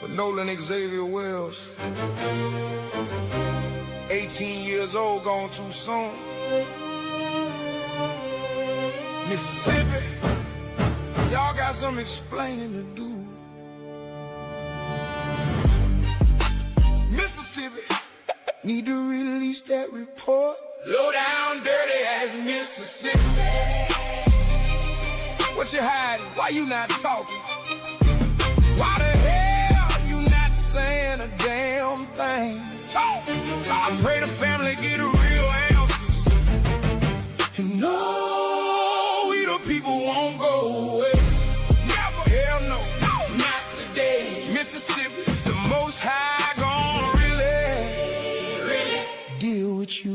For Nolan Xavier Wells, 18 years old, gone too soon. Mississippi, y'all got some explaining to do. Mississippi, need to release that report. Low down, dirty ass Mississippi. What you hiding? Why you not talking? Why the hell you not saying a damn thing? Talk. So I pray the family get real answers. And no, we the people won't go away. Never, hell no, not today. Mississippi, the Most High gonna really deal with you.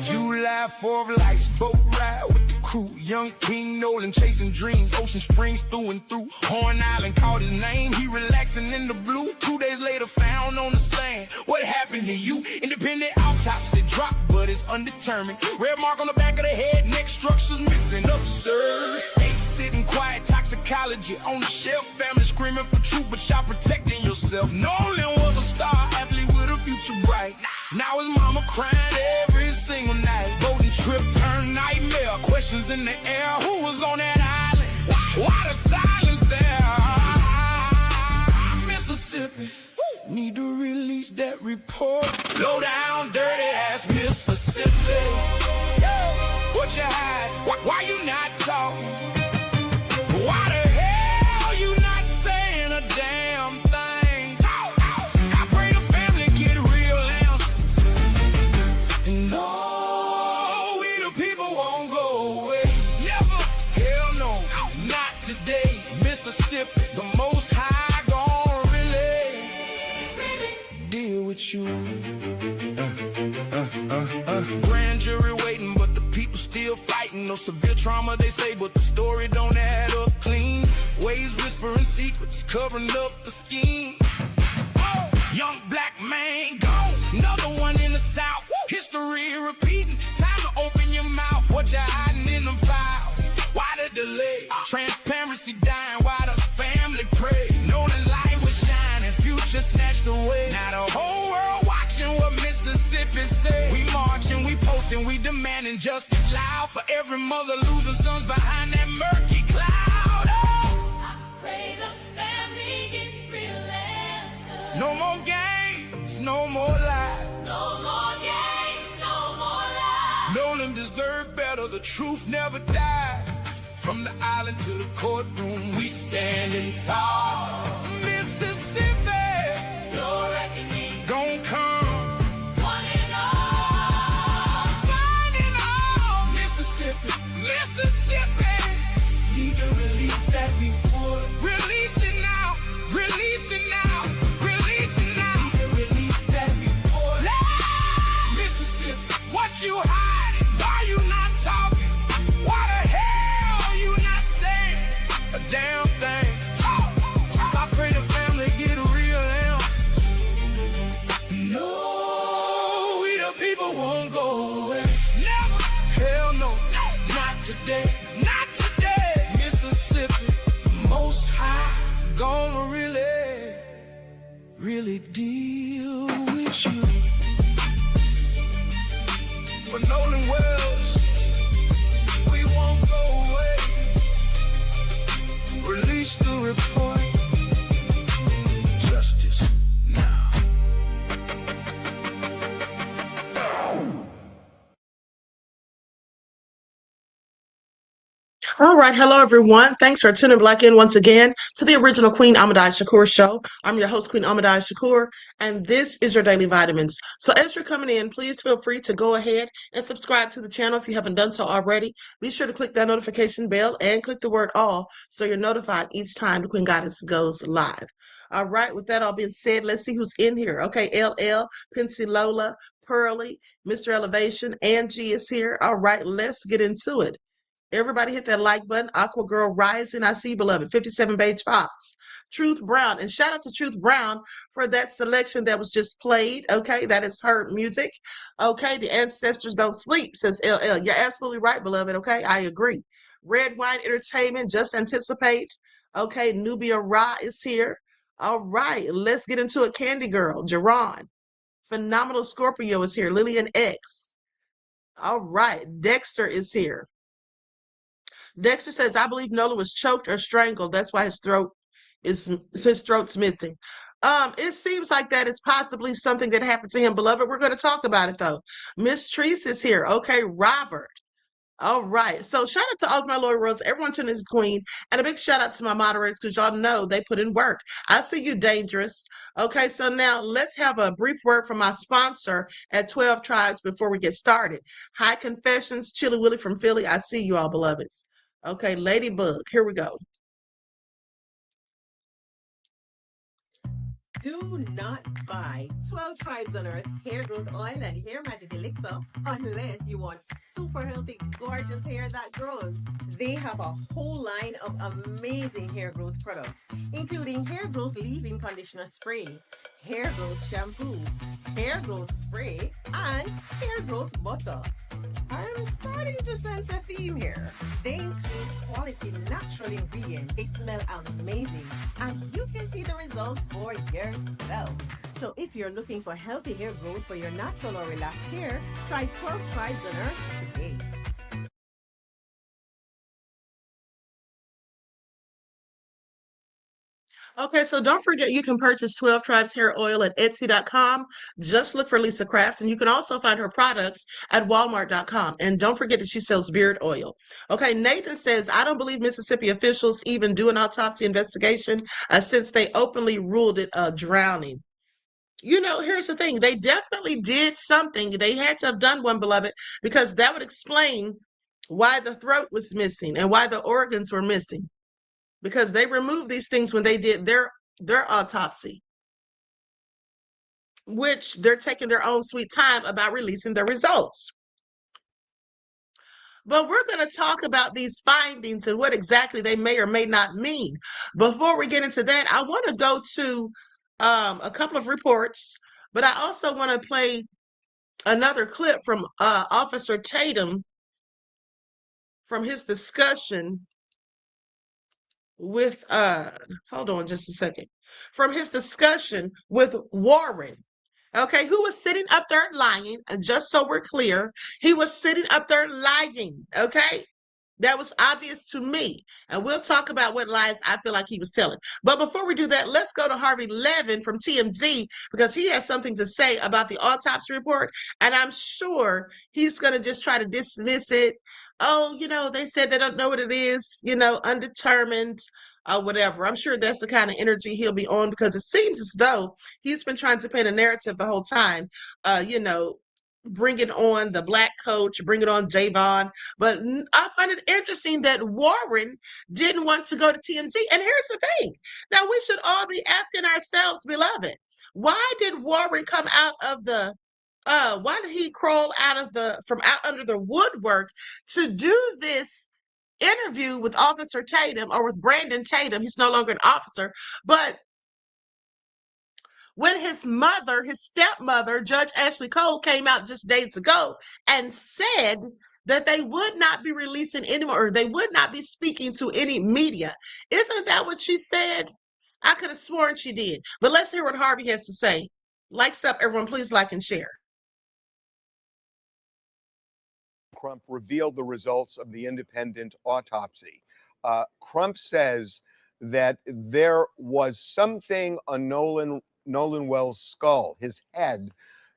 July 4th lights, boat ride with the crew. Young King Nolan chasing dreams, Ocean Springs through and through. Horn Island called his name, he relaxing in the blue. 2 days later found on the sand. What happened to you? Independent autopsy dropped, but it's undetermined. Red mark on the back of the head, neck structures missing. Absurd. State sitting quiet, toxicology on the shelf. Family screaming for truth, but y'all protecting yourself. Nolan was a star athlete with a future bright. Now his mama crying every single night. Golden trip turned nightmare. Questions in the air. Who was on that island? Why the silence there? Mississippi, need to release that report. Low down, dirty ass Mississippi. What you hide? Why you not talking? Why the hell you not saying a damn thing? Talk. I pray the family get real answers. And no, we the people won't go away. Never, hell no, not today. Mississippi, the Most High gonna really deal with you. Grand jury waiting, but the people still fighting. No severe trauma, they say, but the story don't add up clean. Waves whispering secrets, covering up the scheme. Young black man gone, another one in the South. History repeating, time to open your mouth. What you hiding in them files? Why the delay? Transparency dying, why the family pray? Nolan's light was shining, future snatched away. Now the whole world watching what Mississippi say. We marching, we posting, we demanding justice loud for every mother losing sons behind that murky cloud. I pray the family get real answers. No more games, no more lies. No more games, no more lies. Nolan deserved better, the truth never dies. From the island to the courtroom, we standing tall. Mississippi, your reckoning gon' come. One and all, finding all. Mississippi, need to release that report. Release it now, release it now, release it now. Need to release that report. Mississippi, what you hiding? Why you not talking? Why the hell you not saying a damn thing? I pray the family get real answers. No, we the people won't go away. Never, hell no, not today, not today. Mississippi, Most High gonna really deal with you. For Nolan Wells, we won't go away. Release the report. Justice now. All right. Hello, everyone. Thanks for tuning back in once again to the original QueenAShakur show. I'm your host, QueenAShakur, and this is your Daily Vitamins. So as you're coming in, please feel free to go ahead and subscribe to the channel if you haven't done so already. Be sure to click that notification bell and click the word all so you're notified each time the Queen Goddess goes live. All right. With that all being said, let's see who's in here. Okay. LL, Pincy Lola, Pearly, Mr. Elevation, Angie is here. All right. Let's get into it. Everybody hit that like button. Aqua Girl Rising. I see you, beloved. 57 Beige Fox. Truth Brown. And shout out to Truth Brown for that selection that was just played. Okay. That is her music. Okay. The ancestors don't sleep, says LL. You're absolutely right, beloved. Okay. I agree. Red Wine Entertainment. Just anticipate. Okay. Nubia Ra is here. All right, let's get into it. Candy Girl, Jerron. Phenomenal Scorpio is here. Lillian X. All right, Dexter is here. Dexter says, I believe Nolan was choked or strangled. That's why his throat's missing. It seems like that is possibly something that happened to him, beloved. We're going to talk about it though. Miss Treese is here. Okay, Robert. All right. So shout out to all of my loyal worlds, everyone tuning this is Queen, and a big shout out to my moderators because y'all know they put in work. I see you, Dangerous. Okay, so now let's have a brief word from my sponsor at 12 Tribes before we get started. High Confessions, Chili Willy from Philly. I see you all, beloveds. Okay, Ladybug, here we go. Do not buy 12 Tribes on Earth hair growth oil and hair magic elixir unless you want super healthy, gorgeous hair that grows. They have a whole line of amazing hair growth products, including hair growth leave-in conditioner spray, hair growth shampoo, hair growth spray, and hair growth butter. I'm starting to sense a theme here. They include quality natural ingredients. They smell amazing, and you can see the results for yourself. So if you're looking for healthy hair growth for your natural or relaxed hair, try 12 Tribes on Earth today. Okay, so don't forget you can purchase 12 Tribes hair oil at Etsy.com. Just look for Lisa Crafts, and you can also find her products at Walmart.com. And don't forget that she sells beard oil. Okay, Nathan says, I don't believe Mississippi officials even do an autopsy investigation since they openly ruled it a drowning. You know, here's the thing. They definitely did something. They had to have done one, beloved, because that would explain why the throat was missing and why the organs were missing because they removed these things when they did their autopsy, which they're taking their own sweet time about releasing the results. But we're going to talk about these findings and what exactly they may or may not mean. Before we get into that, I want to go to a couple of reports, but I also want to play another clip from Officer Tatum from his discussion with hold on just a second, from his discussion with Warren, okay, who was sitting up there lying. And just so we're clear, he was sitting up there lying, okay? That was obvious to me. And we'll talk about what lies I feel like he was telling. But before we do that, let's go to Harvey Levin from TMZ because he has something to say about the autopsy report. And I'm sure he's going to just try to dismiss it. Oh, you know, they said they don't know what it is, you know, undetermined or whatever. I'm sure that's the kind of energy he'll be on because it seems as though he's been trying to paint a narrative the whole time, you know, bringing on the black coach, bringing on Javon. But I find it interesting that Warren didn't want to go to TMZ. And here's the thing. Now, we should all be asking ourselves, beloved, why did Warren come out of the why did he crawl out of the from out under the woodwork to do this interview with Officer Tatum or with Brandon Tatum? He's no longer an officer, but when his mother, his stepmother, Judge Ashley Cole, came out just days ago and said that they would not be releasing anymore, or they would not be speaking to any media. Isn't that what she said? I could have sworn she did. But let's hear what Harvey has to say. Likes up, everyone. Please like and share. Crump revealed the results of the independent autopsy. Crump says that there was something on Nolan Wells' skull, his head,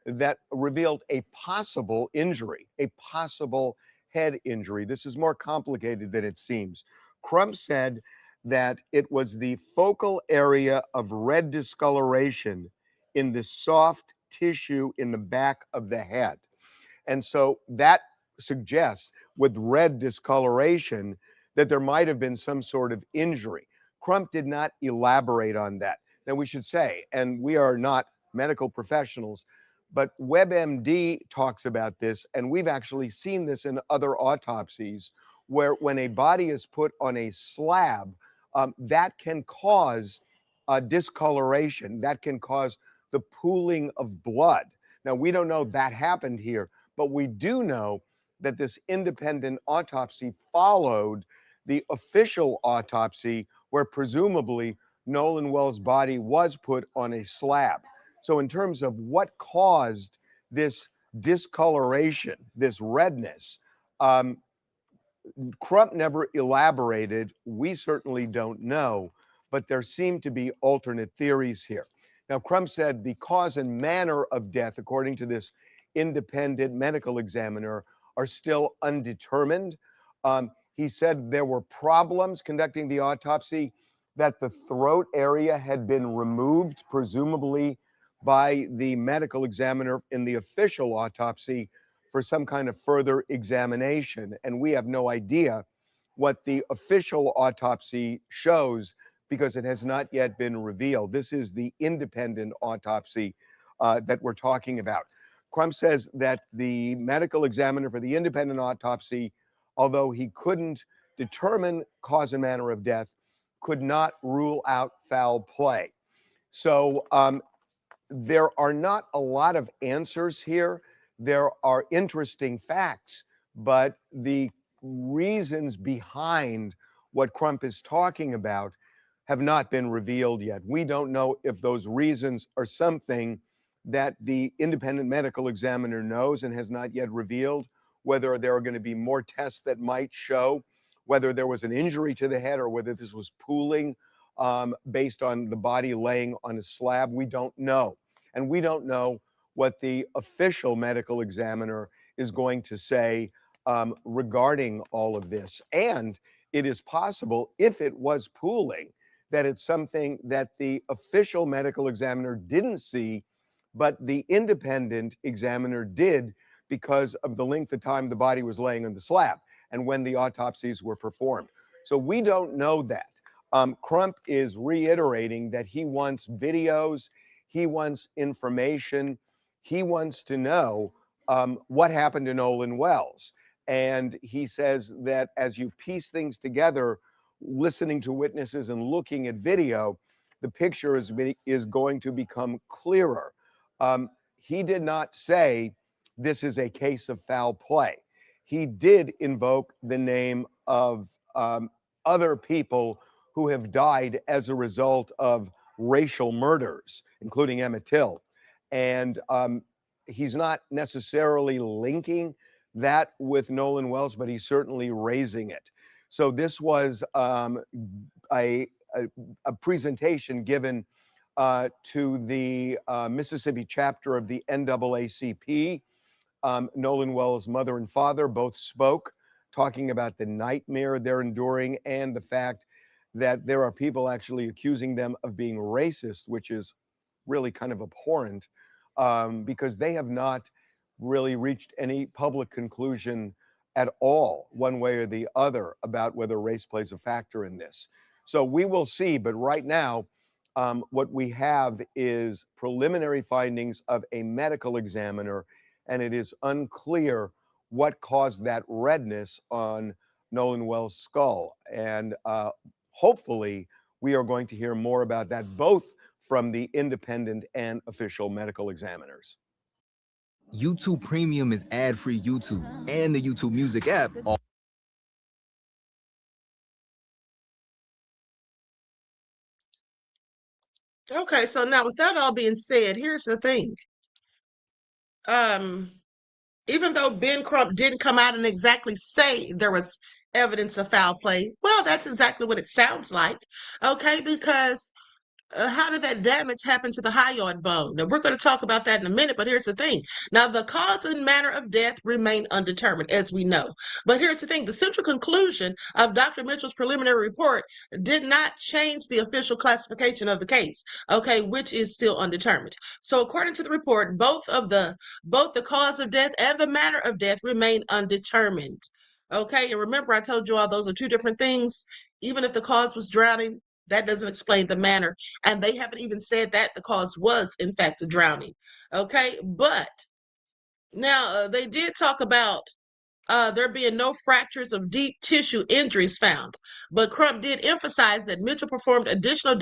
that revealed a possible injury, a possible head injury. This is more complicated than it seems. Crump said that it was the focal area of red discoloration in the soft tissue in the back of the head. And so that suggests with red discoloration that there might have been some sort of injury. Crump did not elaborate on that. Now we should say, and we are not medical professionals, but WebMD talks about this, and we've actually seen this in other autopsies where when a body is put on a slab, that can cause discoloration, that can cause the pooling of blood. Now we don't know that happened here, but we do know that this independent autopsy followed the official autopsy where presumably Nolan Wells' body was put on a slab. So, in terms of what caused this discoloration, this redness, Crump never elaborated. We certainly don't know, but there seem to be alternate theories here. Now, Crump said the cause and manner of death, according to this independent medical examiner, are still undetermined. He said there were problems conducting the autopsy, that the throat area had been removed, presumably by the medical examiner in the official autopsy, for some kind of further examination. And we have no idea what the official autopsy shows because it has not yet been revealed. This is the independent autopsy that we're talking about. Crump says that the medical examiner for the independent autopsy, although he couldn't determine cause and manner of death, could not rule out foul play. So there are not a lot of answers here. There are interesting facts, but the reasons behind what Crump is talking about have not been revealed yet. We don't know if those reasons are something that the independent medical examiner knows and has not yet revealed, whether there are going to be more tests that might show whether there was an injury to the head or whether this was pooling based on the body laying on a slab. We don't know. And we don't know what the official medical examiner is going to say regarding all of this. And it is possible, if it was pooling, that it's something that the official medical examiner didn't see, but the independent examiner did because of the length of time the body was laying on the slab and when the autopsies were performed. So we don't know that. Crump is reiterating that he wants videos, he wants information, he wants to know what happened to Nolan Wells. And he says that as you piece things together, listening to witnesses and looking at video, the picture is going to become clearer. He did not say this is a case of foul play. He did invoke the name of other people who have died as a result of racial murders, including Emmett Till. And he's not necessarily linking that with Nolan Wells, but he's certainly raising it. So this was a presentation given to the Mississippi chapter of the NAACP. Nolan Wells' mother and father both spoke, talking about the nightmare they're enduring and the fact that there are people actually accusing them of being racist, which is really kind of abhorrent because they have not really reached any public conclusion at all, one way or the other, about whether race plays a factor in this. So we will see, but right now, what we have is preliminary findings of a medical examiner, and it is unclear what caused that redness on Nolan Wells' skull. And hopefully, we are going to hear more about that, both from the independent and official medical examiners. YouTube Premium is ad-free YouTube, and the YouTube Music app. Okay, so now with that all being said, here's the thing. Even though Ben Crump didn't come out and exactly say there was evidence of foul play, well, that's exactly what it sounds like. Okay, because how did that damage happen to the hyoid bone? Now, we're going to talk about that in a minute, but here's the thing. Now, the cause and manner of death remain undetermined, as we know. But here's the thing. The central conclusion of Dr. Mitchell's preliminary report did not change the official classification of the case, okay, which is still undetermined. So according to the report, both the cause of death and the manner of death remain undetermined. Okay, and remember I told you all those are two different things. Even if the cause was drowning, that doesn't explain the manner. And they haven't even said that the cause was, in fact, a drowning. Okay, but now they did talk about there being no fractures of deep tissue injuries found. But Crump did emphasize that Mitchell performed additional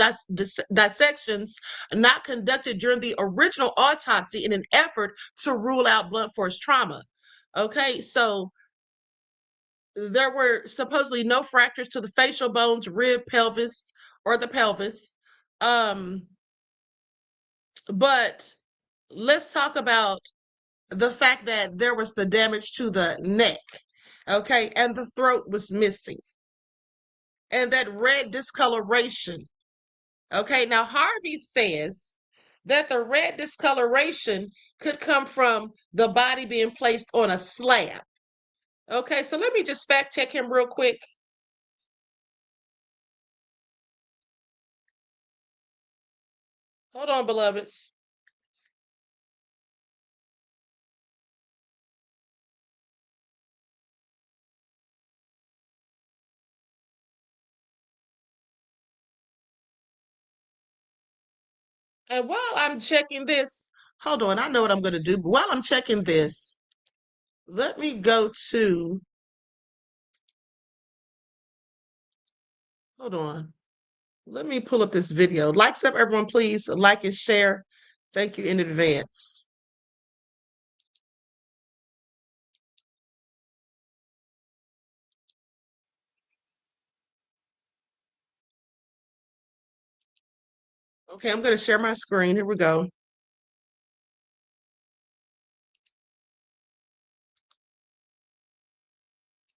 dissections not conducted during the original autopsy in an effort to rule out blunt force trauma. Okay, so there were supposedly no fractures to the facial bones, rib, pelvis, or the pelvis. But let's talk about the fact that there was the damage to the neck, okay, and the throat was missing, and that red discoloration. Okay, now Harvey says that the red discoloration could come from the body being placed on a slab. Okay, so let me just fact check him real quick. Hold on, beloveds. And while I'm checking this, hold on, I know what I'm going to do. But while I'm checking this, let me go to, hold on. Let me pull up this video. Likes up, everyone, please. Like and share. Thank you in advance. Okay, I'm going to share my screen. Here we go.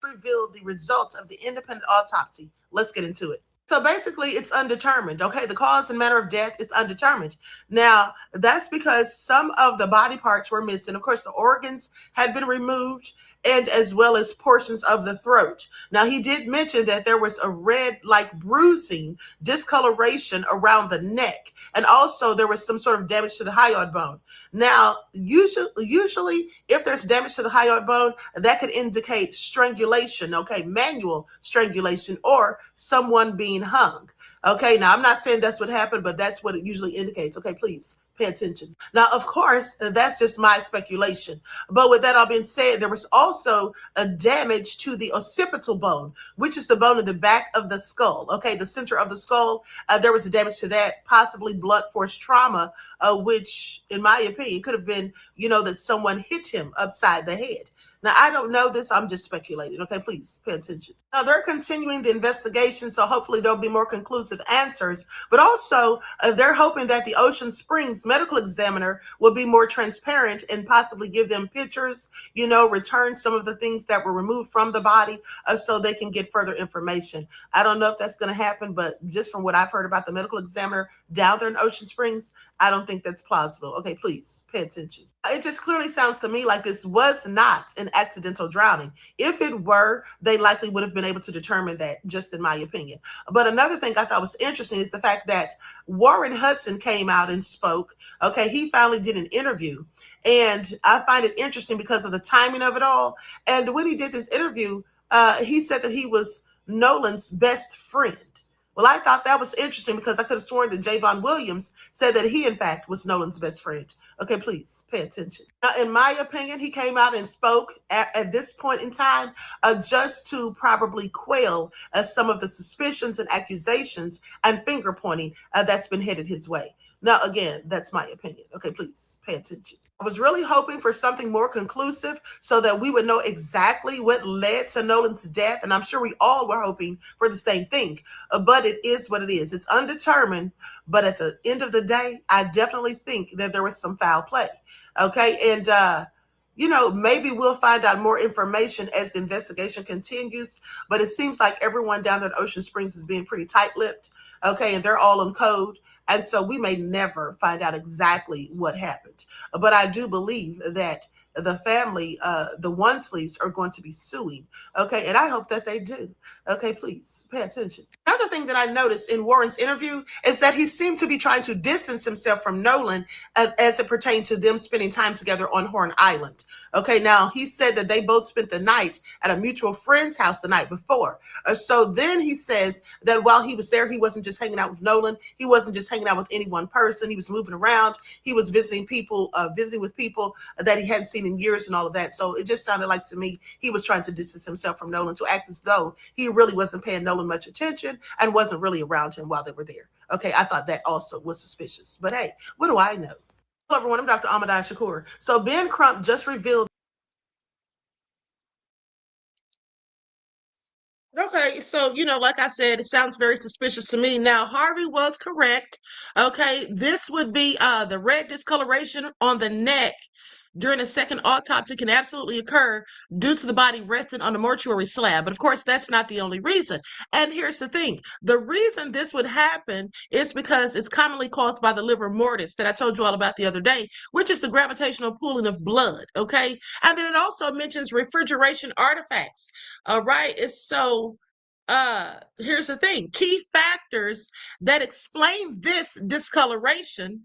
Revealed the results of the independent autopsy. Let's get into it. So basically, it's undetermined. Okay, the cause and manner of death is undetermined. Now, that's because some of the body parts were missing. Of course, the organs had been removed, and as well as portions of the throat. Now, he did mention that there was a red, like bruising, discoloration around the neck, and also there was some sort of damage to the hyoid bone. Now, usually, if there's damage to the hyoid bone, that could indicate strangulation, okay, manual strangulation, or someone being hung. Okay, now I'm not saying that's what happened, but that's what it usually indicates. Okay, please pay attention. Now, of course, that's just my speculation. But with that all being said, there was also a damage to the occipital bone, which is the bone in the back of the skull. Okay, the center of the skull. There was a damage to that, possibly blunt force trauma, which, in my opinion, could have been, that someone hit him upside the head. Now, I don't know this. I'm just speculating. Okay, please pay attention. Now, they're continuing the investigation, so hopefully there'll be more conclusive answers. But also, they're hoping that the Ocean Springs medical examiner will be more transparent and possibly give them pictures, return some of the things that were removed from the body so they can get further information. I don't know if that's going to happen, but just from what I've heard about the medical examiner down there in Ocean Springs, I don't think that's plausible. Okay, please pay attention. It just clearly sounds to me like this was not an accidental drowning. If it were, they likely would have been able to determine that, just in my opinion. But another thing I thought was interesting is the fact that Warren Hudson came out and spoke. Okay, he finally did an interview. And I find it interesting because of the timing of it all. And when he did this interview, he said that he was Nolan's best friend. Well, I thought that was interesting because I could have sworn that Javon Williams said that he, in fact, was Nolan's best friend. Okay, please pay attention. Now, in my opinion, he came out and spoke at this point in time just to probably quell some of the suspicions and accusations and finger pointing that's been headed his way. Now, again, that's my opinion. Okay, please pay attention. I was really hoping for something more conclusive so that we would know exactly what led to Nolan's death. And I'm sure we all were hoping for the same thing. But it is what it is. It's undetermined. But at the end of the day, I definitely think that there was some foul play. Okay. And, maybe we'll find out more information as the investigation continues. But it seems like everyone down there at Ocean Springs is being pretty tight-lipped. Okay. And they're all on code. And so we may never find out exactly what happened. But I do believe that the family, the Wonsleys, are going to be suing. Okay, and I hope that they do. Okay, please pay attention. Another thing that I noticed in Warren's interview is that he seemed to be trying to distance himself from Nolan as it pertained to them spending time together on Horn Island. Okay, now he said that they both spent the night at a mutual friend's house the night before. So then he says that while he was there, he wasn't just hanging out with Nolan. He wasn't just hanging out with any one person. He was moving around. He was visiting with people that he hadn't seen in years and all of that. So it just sounded like to me he was trying to distance himself from Nolan, to act as though he really wasn't paying Nolan much attention and wasn't really around him while they were there. Okay, I thought that also was suspicious. But hey, what do I know? Hello, everyone. I'm Dr. ForceTrauma. So Ben Crump just revealed. Okay. Okay, so like I said, it sounds very suspicious to me. Now, Harvey was correct. Okay, this would be the red discoloration on the neck during a second autopsy can absolutely occur due to the body resting on a mortuary slab. But of course, that's not the only reason. And here's the thing. The reason this would happen is because it's commonly caused by the livor mortis that I told you all about the other day, which is the gravitational pooling of blood. Okay. And then it also mentions refrigeration artifacts. All right. So here's the thing. Key factors that explain this discoloration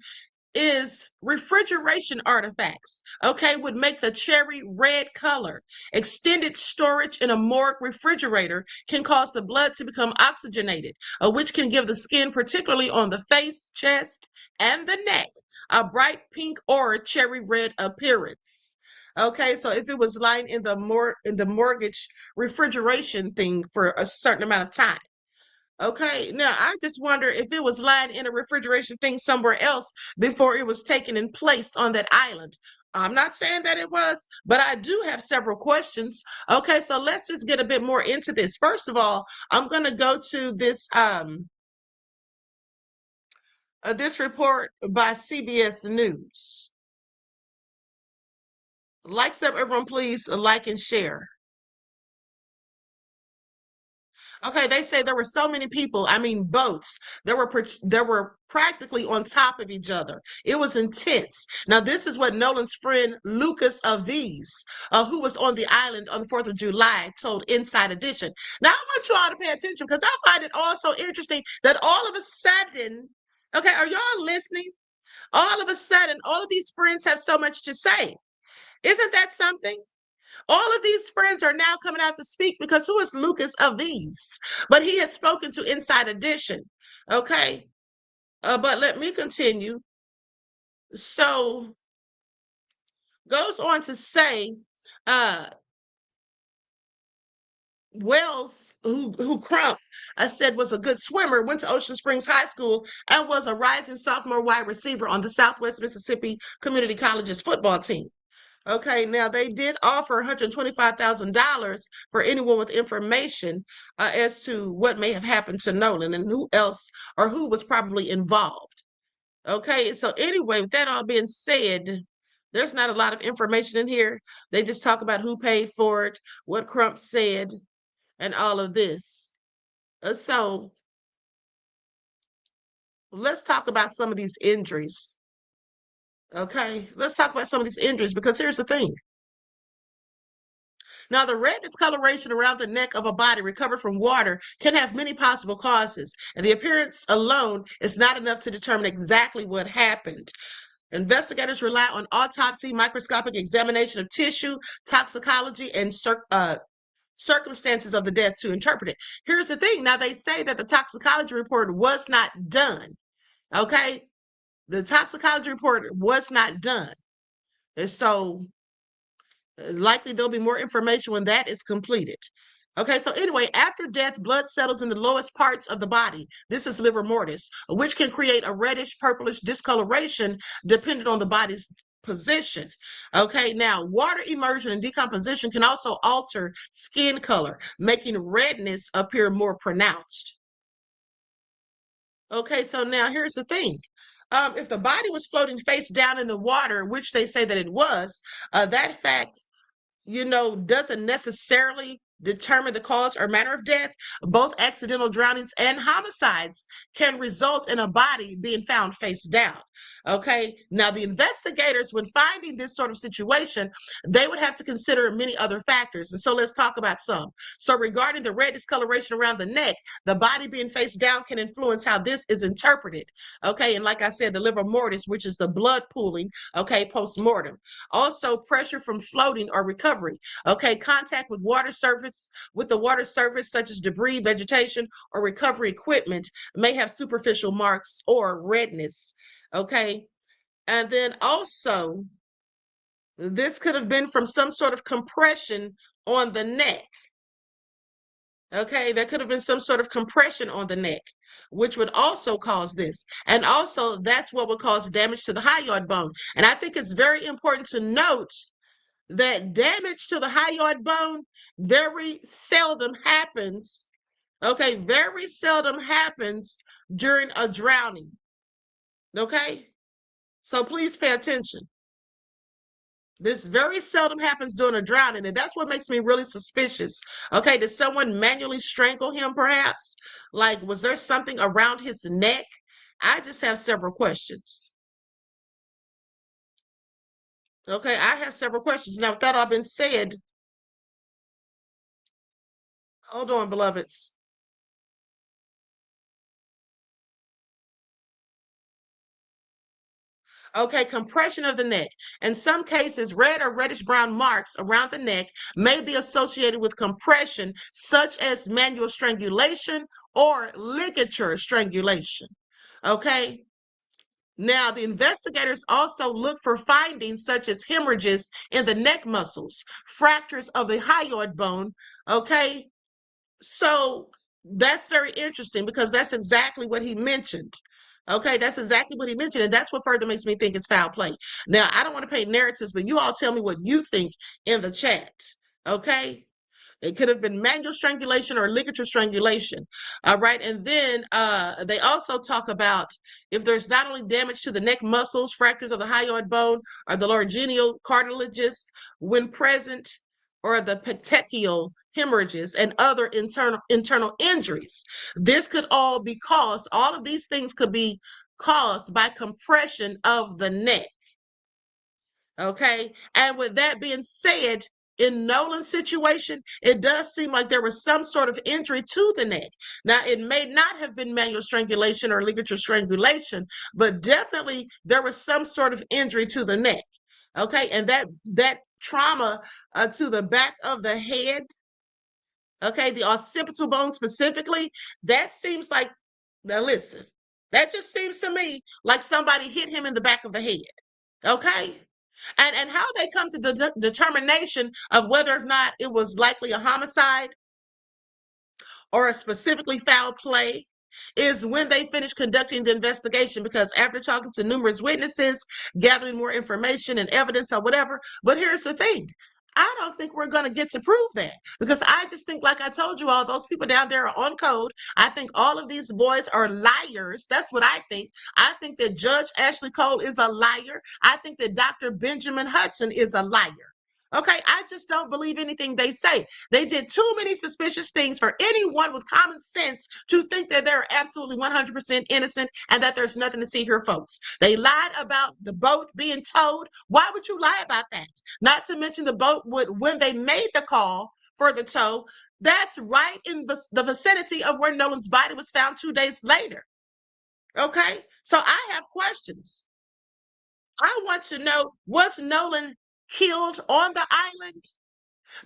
is refrigeration artifacts, okay, would make the cherry red color. Extended storage in a morgue refrigerator can cause the blood to become oxygenated, which can give the skin, particularly on the face, chest, and the neck, a bright pink or cherry red appearance. Okay, so if it was lying in the mortgage refrigeration thing for a certain amount of time. Okay, now I just wonder if it was lying in a refrigeration thing somewhere else before it was taken and placed on that island. I'm not saying that it was, but I do have several questions. Okay, so let's just get a bit more into this. First of all, I'm going to go to this report by CBS News. Likes up, everyone, please like and share. Okay, they say there were so many people, I mean boats, there were practically on top of each other. It was intense. Now, this is what Nolan's friend Lucas Aviz, who was on the island on the 4th of July, told Inside Edition. Now, I want you all to pay attention because I find it also interesting that all of a sudden, okay, are y'all listening? All of a sudden, all of these friends have so much to say. Isn't that something? All of these friends are now coming out to speak because who is Lucas Aviz? But he has spoken to Inside Edition. Okay. But let me continue. So goes on to say, Wells, who Crump said was a good swimmer, went to Ocean Springs High School and was a rising sophomore wide receiver on the Southwest Mississippi Community College's football team. Okay, now they did offer $125,000 for anyone with information as to what may have happened to Nolan and who else or who was probably involved. Okay, so anyway, with that all being said, there's not a lot of information in here. They just talk about who paid for it, what Crump said, and all of this. So let's talk about some of these injuries. Okay, let's talk about some of these injuries because here's the thing. Now, the red discoloration around the neck of a body recovered from water can have many possible causes, and the appearance alone is not enough to determine exactly what happened. Investigators rely on autopsy, microscopic examination of tissue, toxicology, and circumstances of the death to interpret it. Here's the thing. Now, they say that the toxicology report was not done. Okay? The toxicology report was not done. And so likely there'll be more information when that is completed. Okay, so anyway, after death, blood settles in the lowest parts of the body. This is livor mortis, which can create a reddish, purplish discoloration depending on the body's position. Okay, now water immersion and decomposition can also alter skin color, making redness appear more pronounced. Okay, so now here's the thing. If the body was floating face down in the water, which they say that it was, that fact doesn't necessarily determine the cause or manner of death. Both accidental drownings and homicides can result in a body being found face down. Okay. Now, the investigators, when finding this sort of situation, they would have to consider many other factors. And so let's talk about some. So regarding the red discoloration around the neck, the body being face down can influence how this is interpreted. Okay. And like I said, the livor mortis, which is the blood pooling, okay, post-mortem. Also, pressure from floating or recovery. Okay. Contact with the water surface, such as debris, vegetation, or recovery equipment, may have superficial marks or redness. Okay. And then also, this could have been from some sort of compression on the neck. Okay, there could have been some sort of compression on the neck, which would also cause this. And also, that's what would cause damage to the hyoid bone. And I think it's very important to note that damage to the hyoid bone very seldom happens Okay, very seldom happens during a drowning. Okay, so please pay attention. This very seldom happens during a drowning, and that's what makes me really suspicious. Okay, did someone manually strangle him, perhaps? Like, was there something around his neck? I just have several questions. Okay, I have several questions. Now, with that all been said, hold on, beloveds. Okay, compression of the neck. In some cases, red or reddish brown marks around the neck may be associated with compression, such as manual strangulation or ligature strangulation. Okay. Now, the investigators also look for findings such as hemorrhages in the neck muscles, fractures of the hyoid bone. Okay. So that's very interesting because that's exactly what he mentioned. Okay, that's exactly what he mentioned. And that's what further makes me think it's foul play. Now, I don't want to paint narratives, but you all tell me what you think in the chat. Okay. It could have been manual strangulation or ligature strangulation. All right. And then they also talk about if there's not only damage to the neck muscles, fractures of the hyoid bone, or the laryngeal cartilages when present, or the petechial hemorrhages and other internal injuries. This could all be caused, all of these things could be caused by compression of the neck. Okay. And with that being said, in Nolan's situation, it does seem like there was some sort of injury to the neck. Now, it may not have been manual strangulation or ligature strangulation, but definitely there was some sort of injury to the neck. Okay. And that trauma to the back of the head, okay, the occipital bone specifically, that seems like, now listen, that just seems to me like somebody hit him in the back of the head. Okay. And how they come to the determination of whether or not it was likely a homicide or a specifically foul play is when they finish conducting the investigation, because after talking to numerous witnesses, gathering more information and evidence or whatever. But here's the thing. I don't think we're going to get to prove that, because I just think, like I told you all, those people down there are on code. I think all of these boys are liars. That's what I think. I think that Judge Ashley Cole is a liar. I think that Dr. Benjamin Hudson is a liar. Okay, I just don't believe anything they say. They did too many suspicious things for anyone with common sense to think that they're absolutely 100% innocent and that there's nothing to see here, folks. They lied about the boat being towed. Why would you lie about that? Not to mention the boat when they made the call for the tow, that's right in the vicinity of where Nolan's body was found 2 days later. Okay, so I have questions. I want to know, was Nolan killed on the island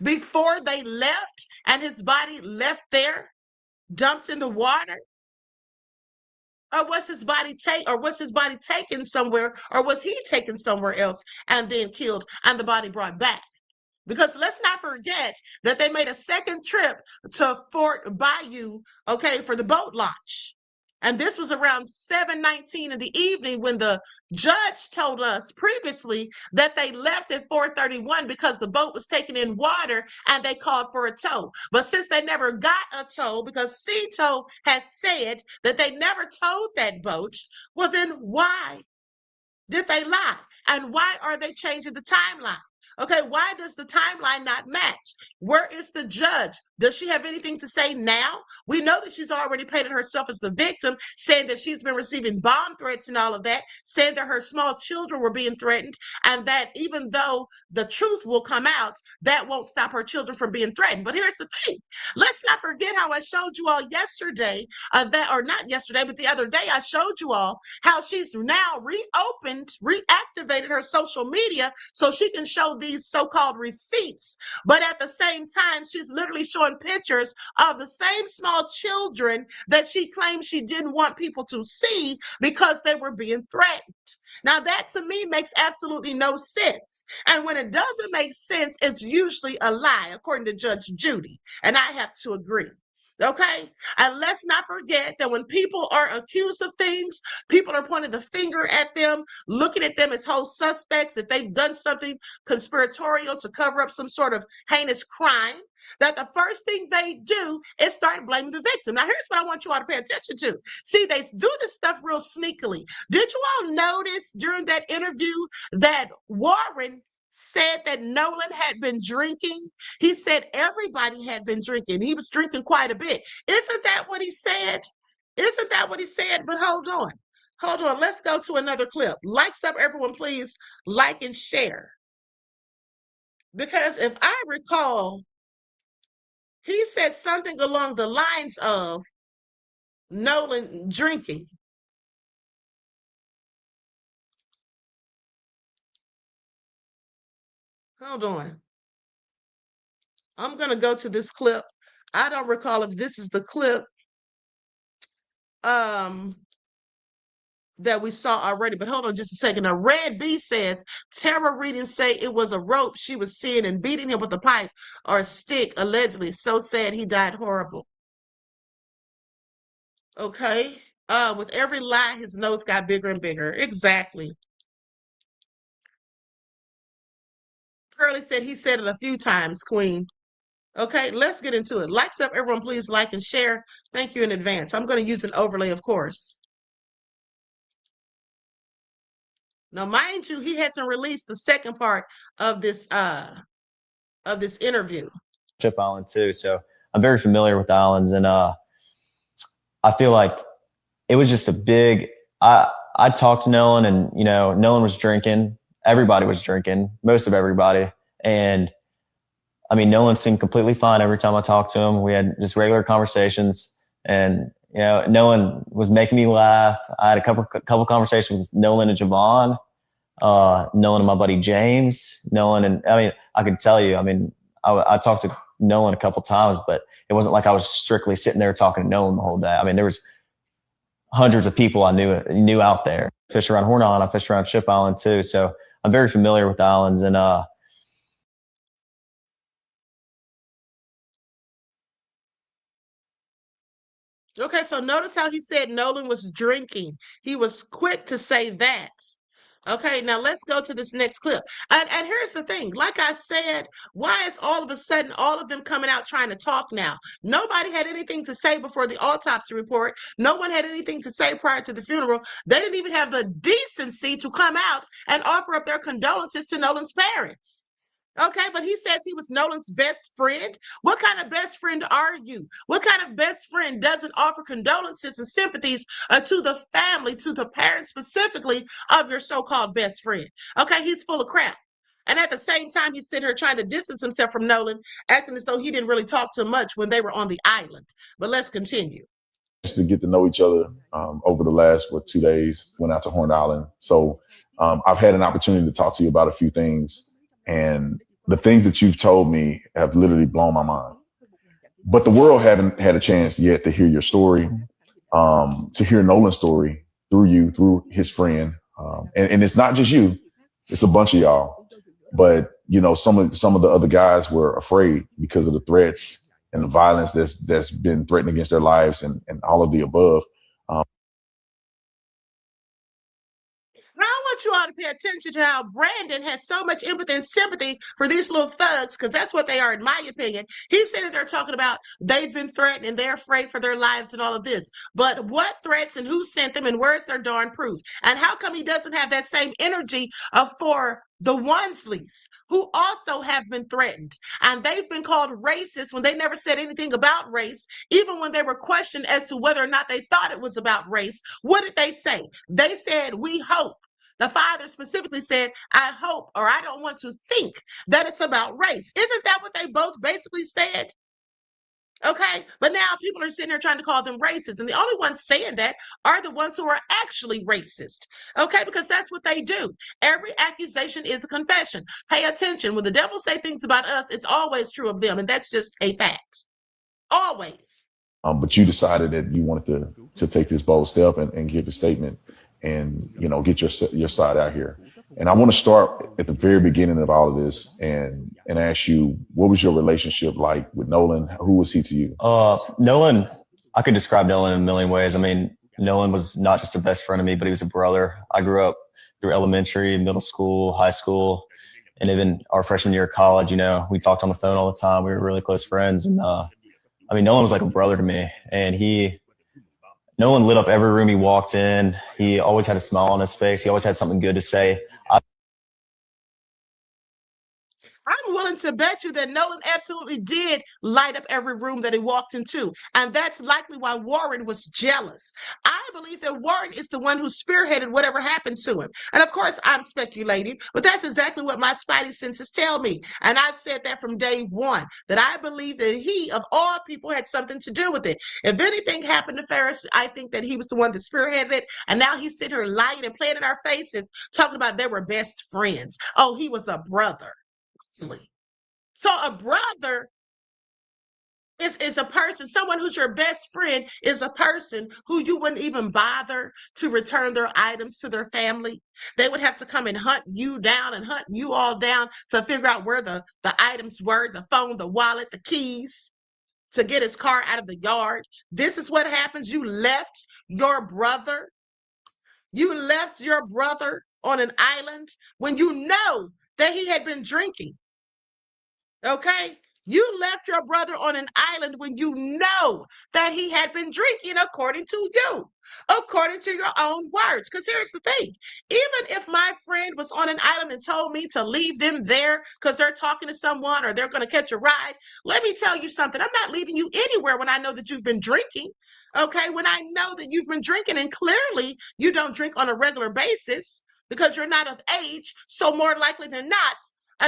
before they left and his body left there, dumped in the water? Or was his body taken somewhere, or was he taken somewhere else and then killed and the body brought back? Because let's not forget that they made a second trip to Fort Bayou, okay, for the boat launch. And this was around 7:19 in the evening when the judge told us previously that they left at 4:31 because the boat was taking in water and they called for a tow. But since they never got a tow, because Tow has said that they never towed that boat, well, then why did they lie? And why are they changing the timeline? Okay, why does the timeline not match? Where is the judge? Does she have anything to say now? We know that she's already painted herself as the victim, saying that she's been receiving bomb threats and all of that, saying that her small children were being threatened, and that even though the truth will come out, that won't stop her children from being threatened. But here's the thing. Let's not forget how I showed you all yesterday, not yesterday, but the other day, I showed you all how she's now reactivated her social media so she can show these so-called receipts. But at the same time, she's literally showing pictures of the same small children that she claims she didn't want people to see because they were being threatened. Now, that to me makes absolutely no sense. And when it doesn't make sense, it's usually a lie, according to Judge Judy. And I have to agree. Okay. And let's not forget that when people are accused of things, people are pointing the finger at them, looking at them as whole suspects if they've done something conspiratorial to cover up some sort of heinous crime, that the first thing they do is start blaming the victim. Now, here's what I want you all to pay attention to. See, they do this stuff real sneakily. Did you all notice during that interview that Warren said that Nolan had been drinking? He said everybody had been drinking. He was drinking quite a bit. Isn't that what he said? Isn't that what he said? But hold on. Hold on. Let's go to another clip. Likes up, everyone, please. Like and share. Because if I recall, he said something along the lines of Nolan drinking. Hold on. I'm going to go to this clip. I don't recall if this is the clip that we saw already, but hold on just a second. Now, Red B says, Tara readings say it was a rope she was seeing and beating him with a pipe or a stick, allegedly. So sad he died horrible. Okay. With every lie, his nose got bigger and bigger. Exactly. Curly said he said it a few times, Queen. Okay, let's get into it. Likes up, everyone, please like and share. Thank you in advance. I'm going to use an overlay, of course. Now, mind you, he hasn't released the second part of this interview. Chip Island too, so I'm very familiar with the islands, and I feel like it was just a big. I talked to Nolan, and Nolan was drinking. Everybody was drinking, most of everybody, and I mean, Nolan seemed completely fine every time I talked to him. We had just regular conversations, and Nolan was making me laugh. I had a couple conversations with Nolan and Javon, Nolan and my buddy James, Nolan, and I mean, I could tell you, I mean, I talked to Nolan a couple times, but it wasn't like I was strictly sitting there talking to Nolan the whole day. I mean, there was hundreds of people I knew out there. I fished around Horn Island, I fished around Chip Island too, so I'm very familiar with the islands, and okay, so notice how he said Nolan was drinking. He was quick to say that. Okay, now let's go to this next clip. And here's the thing. Like I said, why is all of a sudden all of them coming out trying to talk now? Nobody had anything to say before the autopsy report. No one had anything to say prior to the funeral. They didn't even have the decency to come out and offer up their condolences to Nolan's parents. Okay, but he says he was Nolan's best friend. What kind of best friend are you? What kind of best friend doesn't offer condolences and sympathies to the family, to the parents specifically of your so-called best friend? Okay, he's full of crap. And at the same time, he's sitting here trying to distance himself from Nolan, acting as though he didn't really talk too much when they were on the island. But let's continue. Just to get to know each other over the last 2 days, went out to Horn Island. So I've had an opportunity to talk to you about a few things. And the things that you've told me have literally blown my mind. But the world haven't had a chance yet to hear your story, to hear Nolan's story through you, through his friend. And it's not just you, it's a bunch of y'all. But, some of the other guys were afraid because of the threats and the violence that's been threatened against their lives and all of the above. Now, I want you all to pay attention to how Brandon has so much empathy and sympathy for these little thugs, because that's what they are, in my opinion. He's sitting there talking about they've been threatened and they're afraid for their lives and all of this. But what threats and who sent them and where's their darn proof? And how come he doesn't have that same energy for the Wonsleys, who also have been threatened? And they've been called racist when they never said anything about race. Even when they were questioned as to whether or not they thought it was about race, what did they say? They said, we hope. The father specifically said, I hope, or I don't want to think that it's about race. Isn't that what they both basically said? Okay, but now people are sitting here trying to call them racist, and the only ones saying that are the ones who are actually racist. Okay, because that's what they do. Every accusation is a confession. Pay attention. When the devil say things about us, it's always true of them, and that's just a fact. Always. But you decided that you wanted to take this bold step and give a statement and get your side out here. And I want to start at the very beginning of all of this and ask you, what was your relationship like with Nolan? Who was he to you? Nolan, I could describe Nolan in a million ways. I mean, Nolan was not just a best friend of me, but he was a brother. I grew up through elementary, middle school, high school, and even our freshman year of college. You know, we talked on the phone all the time. We were really close friends. And I mean, Nolan was like a brother to me. And Nolan lit up every room he walked in. He always had a smile on his face. He always had something good to say. I'm willing to bet you that Nolan absolutely did light up every room that he walked into. And that's likely why Warren was jealous. I believe that Warren is the one who spearheaded whatever happened to him. And of course, I'm speculating, but that's exactly what my spidey senses tell me. And I've said that from day one, that I believe that he, of all people, had something to do with it. If anything happened to Ferris, I think that he was the one that spearheaded it. And now he's sitting here lying and playing in our faces, talking about they were best friends. Oh, he was a brother. So a brother is a person, someone who's your best friend is a person who you wouldn't even bother to return their items to their family. They would have to come and hunt you down and hunt you all down to figure out where the items were, the phone, the wallet, the keys, to get his car out of the yard. This is what happens. You left your brother. You left your brother on an island when you know that he had been drinking. Okay? You left your brother on an island when you know that he had been drinking, according to you, according to your own words. Because here's the thing. Even if my friend was on an island and told me to leave them there because they're talking to someone or they're going to catch a ride, let me tell you something. I'm not leaving you anywhere when I know that you've been drinking. Okay? When I know that you've been drinking and clearly you don't drink on a regular basis because you're not of age, so more likely than not,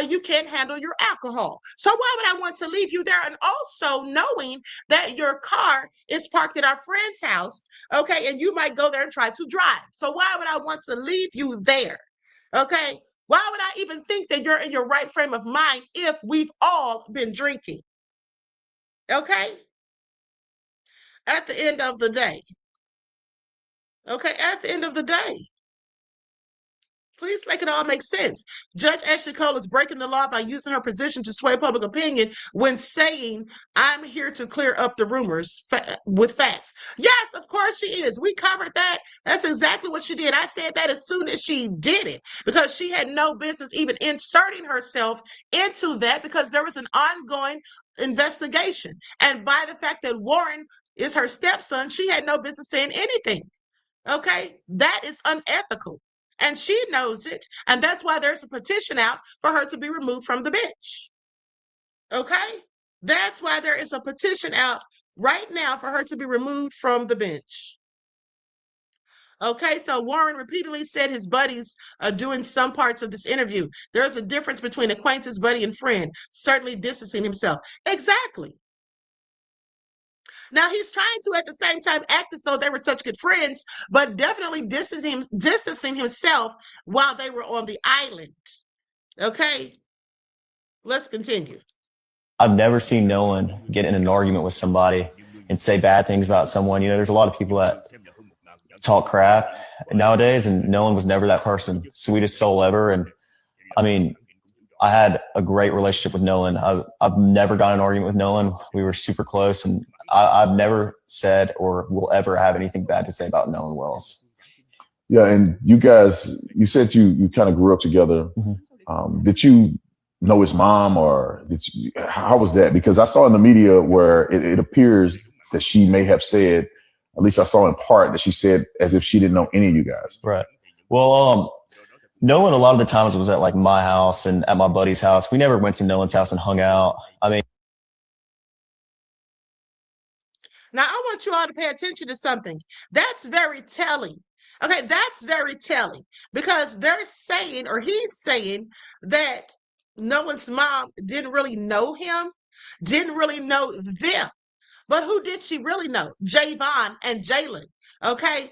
you can't handle your alcohol. So why would I want to leave you there? And also knowing that your car is parked at our friend's house, okay, and you might go there and try to drive. So why would I want to leave you there? Okay, why would I even think that you're in your right frame of mind if we've all been drinking? Okay, at the end of the day. Okay, at the end of the day. Please make it all make sense. Judge Ashley Cole is breaking the law by using her position to sway public opinion when saying, I'm here to clear up the rumors with facts. Yes, of course she is. We covered that. That's exactly what she did. I said that as soon as she did it because she had no business even inserting herself into that because there was an ongoing investigation. And by the fact that Warren is her stepson, she had no business saying anything. Okay? That is unethical. And she knows it. And that's why there's a petition out for her to be removed from the bench. Okay? That's why there is a petition out right now for her to be removed from the bench. Okay, so Warren repeatedly said his buddies are doing some parts of this interview. There's a difference between acquaintance, buddy, and friend, certainly distancing himself. Exactly. Now he's trying to at the same time act as though they were such good friends, but definitely distancing himself while they were on the island. Okay, let's continue. I've never seen Nolan get in an argument with somebody and say bad things about someone. You know, there's a lot of people that talk crap nowadays, and Nolan was never that person. Sweetest soul ever. And I mean, I had a great relationship with Nolan. I've never got in an argument with Nolan. We were super close, and I've never said or will ever have anything bad to say about Nolan Wells. Yeah, and you guys, you said you kind of grew up together. Mm-hmm. Did you know his mom, or how was that? Because I saw in the media where it appears that she may have said, at least I saw in part, that she said as if she didn't know any of you guys. Right. Well, Nolan a lot of the times was at like my house and at my buddy's house. We never went to Nolan's house and hung out. I mean, now I want you all to pay attention to something. That's very telling. Okay, that's very telling because they're saying, or he's saying, that Nolan's mom didn't really know him, didn't really know them. But who did she really know? Javon and Jalen. Okay.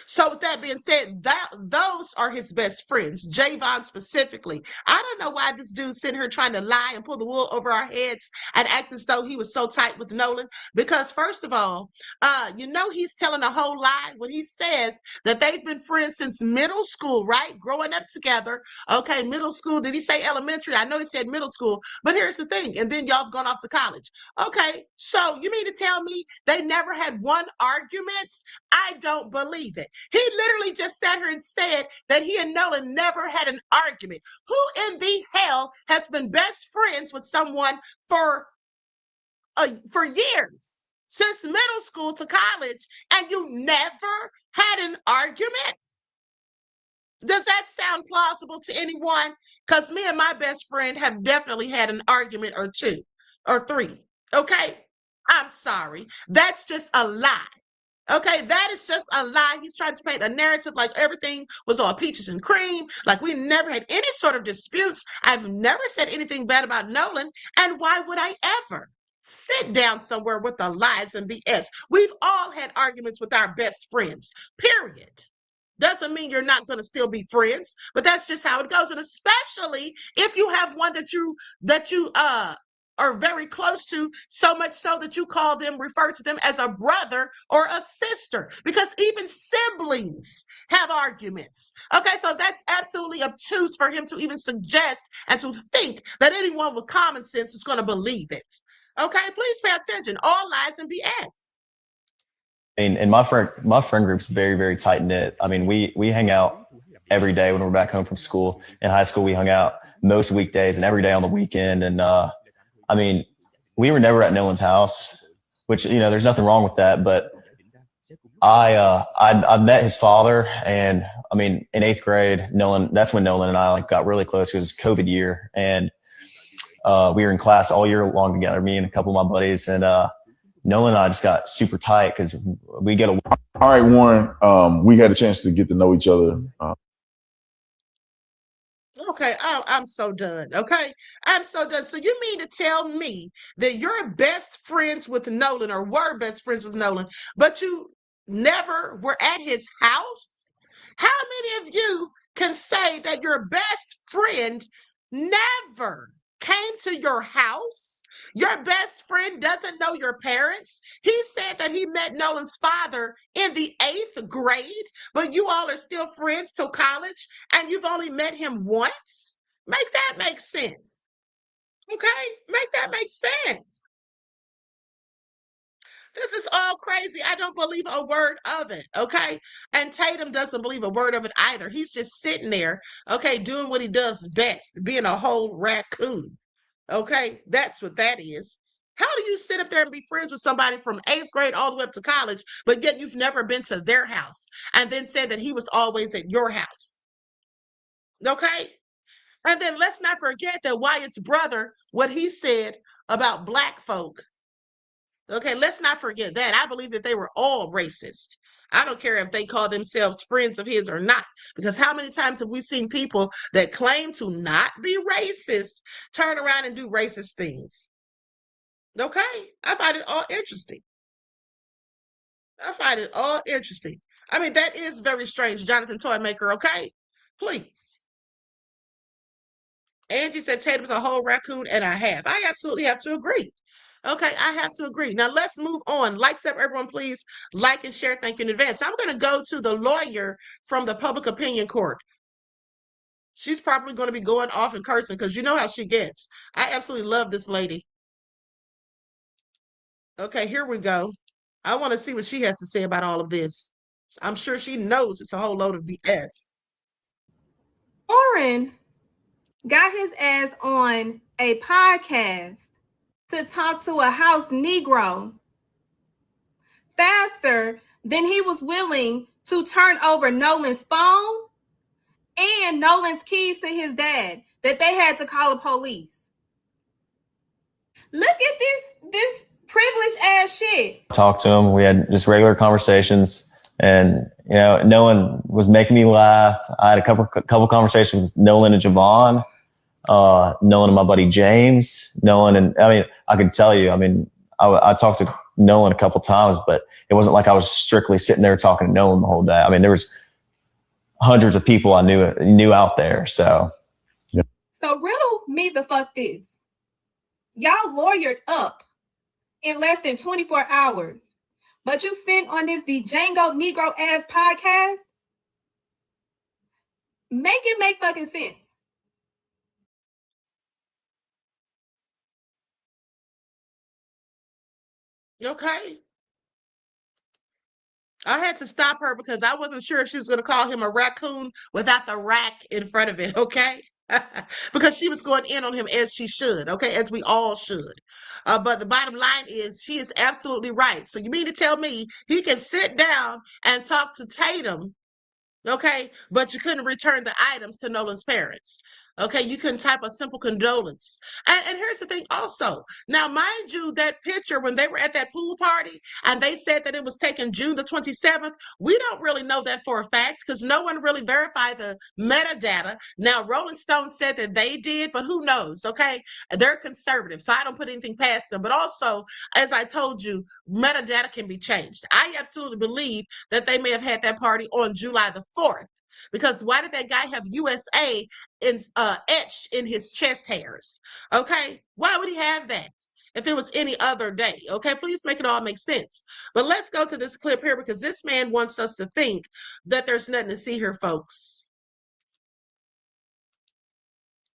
So with that being said, those are his best friends, Javon specifically. I don't know why this dude's sitting here trying to lie and pull the wool over our heads and act as though he was so tight with Nolan. Because first of all, he's telling a whole lie when he says that they've been friends since middle school, right? Growing up together. Okay, middle school. Did he say elementary? I know he said middle school, but here's the thing. And then y'all have gone off to college. Okay, so you mean to tell me they never had one argument? I don't believe it. He literally just sat here and said that he and Nolan never had an argument. Who in the hell has been best friends with someone for years, since middle school to college, and you never had an argument? Does that sound plausible to anyone? Because me and my best friend have definitely had an argument or two or three. Okay? I'm sorry. That's just a lie. Okay, that is just a lie. He's trying to paint a narrative like everything was all peaches and cream, like we never had any sort of disputes. I've never said anything bad about Nolan, and why would I ever? Sit down somewhere with the lies and BS. We've all had arguments with our best friends, period. Doesn't mean you're not going to still be friends, but that's just how it goes. And especially if you have one that you are very close to, so much so that you refer to them as a brother or a sister, because even siblings have arguments. Okay, so that's absolutely obtuse for him to even suggest and to think that anyone with common sense is going to believe it. Okay, please pay attention. All lies and BS. And my friend group's very, very tight knit. I mean, we hang out every day when we're back home from school. In high school, we hung out most weekdays and every day on the weekend. And I mean, we were never at Nolan's house, which, there's nothing wrong with that. But I met his father, and I mean, in 8th grade, that's when Nolan and I got really close. It was COVID year, and we were in class all year long together, me and a couple of my buddies, and Nolan and I just got super tight because we get a. All right, Warren, we had a chance to get to know each other. Okay, I'm so done. Okay, I'm so done. So you mean to tell me that you're best friends with Nolan, or were best friends with Nolan, but you never were at his house? How many of you can say that your best friend never came to your house? Your best friend doesn't know your parents. He said that he met Nolan's father in the 8th grade, but you all are still friends till college, and you've only met him once? Make that make sense. Okay? Make that make sense. This is all crazy. I don't believe a word of it, okay? And Tatum doesn't believe a word of it either. He's just sitting there, okay, doing what he does best, being a whole raccoon. Okay, that's what that is. How do you sit up there and be friends with somebody from 8th grade all the way up to college, but yet you've never been to their house, and then said that he was always at your house? Okay? And then let's not forget that Wyatt's brother, what he said about Black folk. Okay, let's not forget that. I believe that they were all racist. I don't care if they call themselves friends of his or not, because how many times have we seen people that claim to not be racist turn around and do racist things? Okay, I find it all interesting. I find it all interesting. I mean, that is very strange, Jonathan Toymaker, okay? Please. Angie said Tatum's a whole raccoon and a half. I absolutely have to agree. Okay, I have to agree. Now let's move on. Likes up, everyone, please. Like and share. Thank you in advance. I'm going to go to the lawyer from the public opinion court. She's probably going to be going off and cursing because you know how she gets. I absolutely love this lady. Okay, here we go. I want to see what she has to say about all of this. I'm sure she knows it's a whole load of BS. Warren got his ass on a podcast to talk to a house Negro faster than he was willing to turn over Nolan's phone and Nolan's keys to his dad that they had to call the police. Look at this privileged ass shit. Talked to him. We had just regular conversations, and Nolan was making me laugh. I had a couple conversations with Nolan and Javon. Nolan and my buddy James, Nolan, and I mean, I could tell you, I mean, I talked to Nolan a couple times, but it wasn't like I was strictly sitting there talking to Nolan the whole day. I mean, there was hundreds of people I knew out there. So, So riddle me the fuck this. Y'all lawyered up in less than 24 hours, but you sent on this Django Negro ass podcast. Make it make fucking sense. Okay. I had to stop her because I wasn't sure if she was going to call him a raccoon without the rack in front of it, okay? Because she was going in on him as she should, okay? As we all should. But the bottom line is she is absolutely right. So you mean to tell me he can sit down and talk to Tatum, okay? But you couldn't return the items to Nolan's parents. Okay, you couldn't type a simple condolence. And here's the thing also. Now, mind you, that picture when they were at that pool party and they said that it was taken June the 27th, we don't really know that for a fact because no one really verified the metadata. Now, Rolling Stone said that they did, but who knows, okay? They're conservative, so I don't put anything past them. But also, as I told you, metadata can be changed. I absolutely believe that they may have had that party on July the 4th. Because why did that guy have USA etched in his chest hairs? Okay, why would he have that if it was any other day? Okay, please make it all make sense. But let's go to this clip here because this man wants us to think that there's nothing to see here, folks.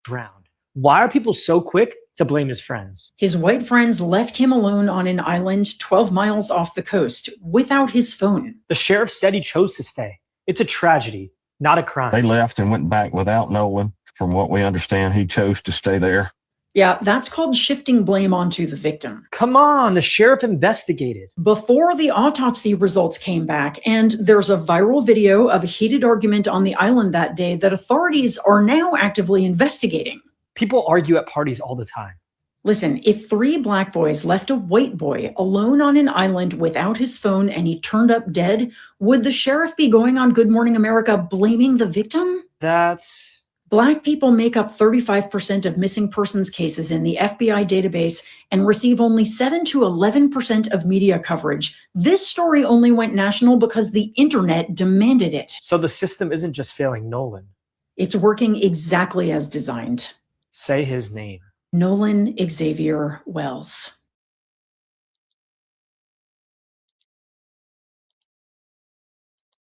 Drowned. Why are people so quick to blame his friends? His white friends left him alone on an island 12 miles off the coast without his phone. The sheriff said he chose to stay. It's a tragedy, not a crime. They left and went back without Nolan. From what we understand, he chose to stay there. Yeah, that's called shifting blame onto the victim. Come on, the sheriff investigated. Before the autopsy results came back, and there's a viral video of a heated argument on the island that day that authorities are now actively investigating. People argue at parties all the time. Listen, if 3 black boys left a white boy alone on an island without his phone and he turned up dead, would the sheriff be going on Good Morning America blaming the victim? Black people make up 35% of missing persons cases in the FBI database and receive only 7 to 11% of media coverage. This story only went national because the internet demanded it. So the system isn't just failing Nolan. It's working exactly as designed. Say his name. Nolan Xavier Wells.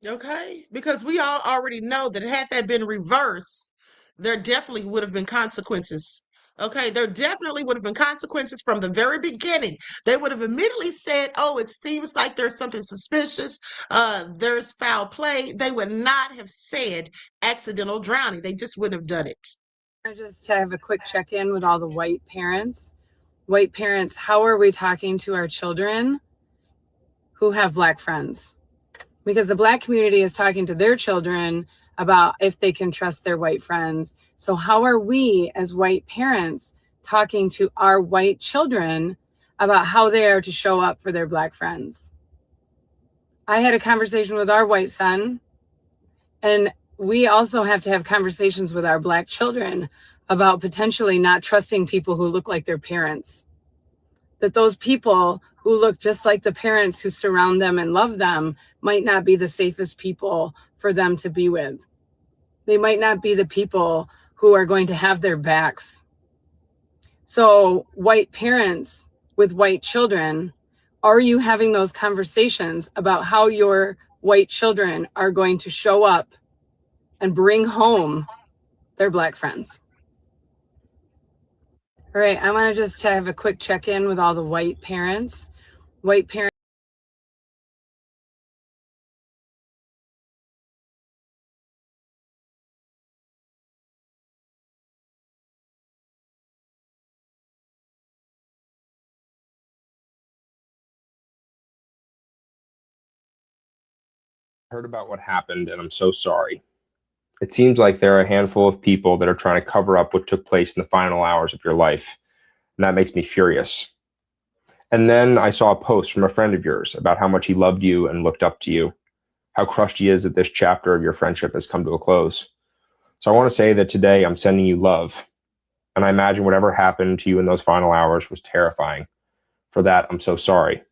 Okay, because we all already know that had that been reversed, there definitely would have been consequences. Okay, there definitely would have been consequences from the very beginning. They would have immediately said, oh, it seems like there's something suspicious. There's foul play. They would not have said accidental drowning. They just wouldn't have done it. I just have a quick check-in with all the white parents. White parents, how are we talking to our children who have black friends? Because the black community is talking to their children about if they can trust their white friends. So how are we as white parents talking to our white children about how they are to show up for their black friends? I had a conversation with our white son, and we also have to have conversations with our black children about potentially not trusting people who look like their parents. That those people who look just like the parents who surround them and love them might not be the safest people for them to be with. They might not be the people who are going to have their backs. So white parents with white children, are you having those conversations about how your white children are going to show up and bring home their black friends? All right, I want to just have a quick check-in with all the white parents. White parents. Heard about what happened, and I'm so sorry. It seems like there are a handful of people that are trying to cover up what took place in the final hours of your life, and that makes me furious. And then I saw a post from a friend of yours about how much he loved you and looked up to you, how crushed he is that this chapter of your friendship has come to a close. So I want to say that today I'm sending you love, and I imagine whatever happened to you in those final hours was terrifying. For that, I'm so sorry.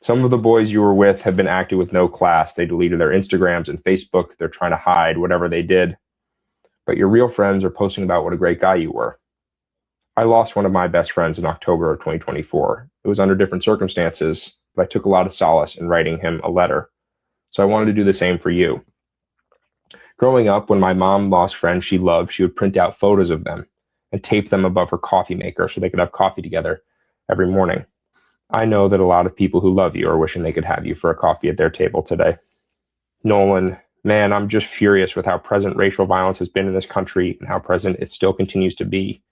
Some of the boys you were with have been active with no class. They deleted their Instagrams and Facebook. They're trying to hide whatever they did. But your real friends are posting about what a great guy you were. I lost one of my best friends in October of 2024. It was under different circumstances, but I took a lot of solace in writing him a letter. So I wanted to do the same for you. Growing up, when my mom lost friends she loved, she would print out photos of them and tape them above her coffee maker so they could have coffee together every morning. I know that a lot of people who love you are wishing they could have you for a coffee at their table today. Nolan, man, I'm just furious with how present racial violence has been in this country and how present it still continues to be.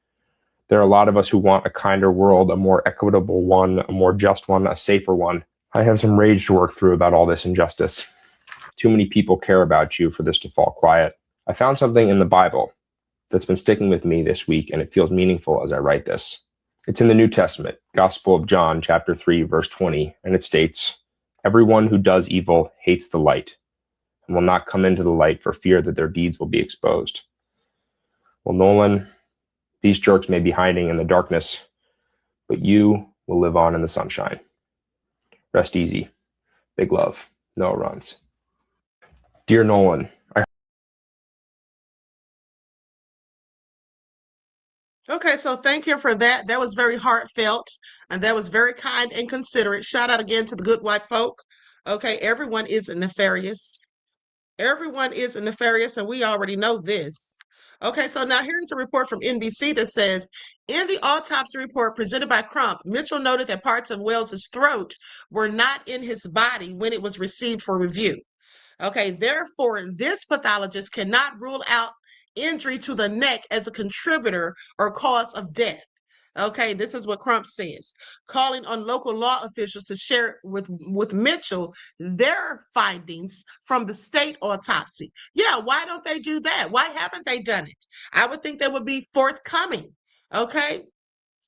There are a lot of us who want a kinder world, a more equitable one, a more just one, a safer one. I have some rage to work through about all this injustice. Too many people care about you for this to fall quiet. I found something in the Bible that's been sticking with me this week, and it feels meaningful as I write this. It's in the New Testament, Gospel of John, chapter 3, verse 20, and it states, "Everyone who does evil hates the light and will not come into the light for fear that their deeds will be exposed." Well, Nolan, these jerks may be hiding in the darkness, but you will live on in the sunshine. Rest easy. Big love. Noah Runs. Dear Nolan, Okay, so thank you for that. That was very heartfelt and that was very kind and considerate. Shout out again to the good white folk. Okay, everyone is nefarious. Everyone is nefarious, and we already know this. Okay, so now here's a report from NBC that says, in the autopsy report presented by Crump, Mitchell noted that parts of Wells's throat were not in his body when it was received for review. Okay, therefore, this pathologist cannot rule out injury to the neck as a contributor or cause of death. Okay, this is what Crump says, calling on local law officials to share with Mitchell their findings from the state autopsy. Yeah, why don't they do that? Why haven't they done it? I would think they would be forthcoming. Okay.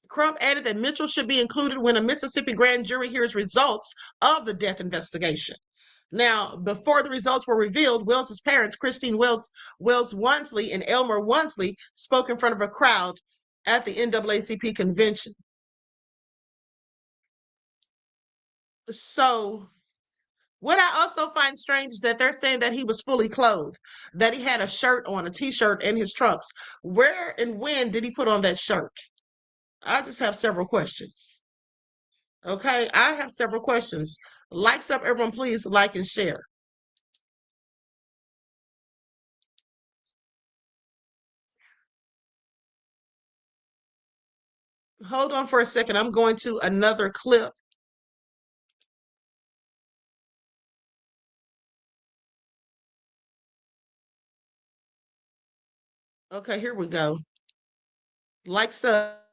Crump added that Mitchell should be included when a Mississippi grand jury hears results of the death investigation. Now, before the results were revealed, Wells's parents, Christine Wells Wansley and Elmer Wansley, spoke in front of a crowd at the NAACP convention. So, what I also find strange is that they're saying that he was fully clothed, that he had a shirt on, a t-shirt, and his trunks. Where and when did he put on that shirt? I just have several questions. Okay, I have several questions. Likes up, everyone, please like and share. Hold on for a second. I'm going to another clip. Okay, here we go. Likes up.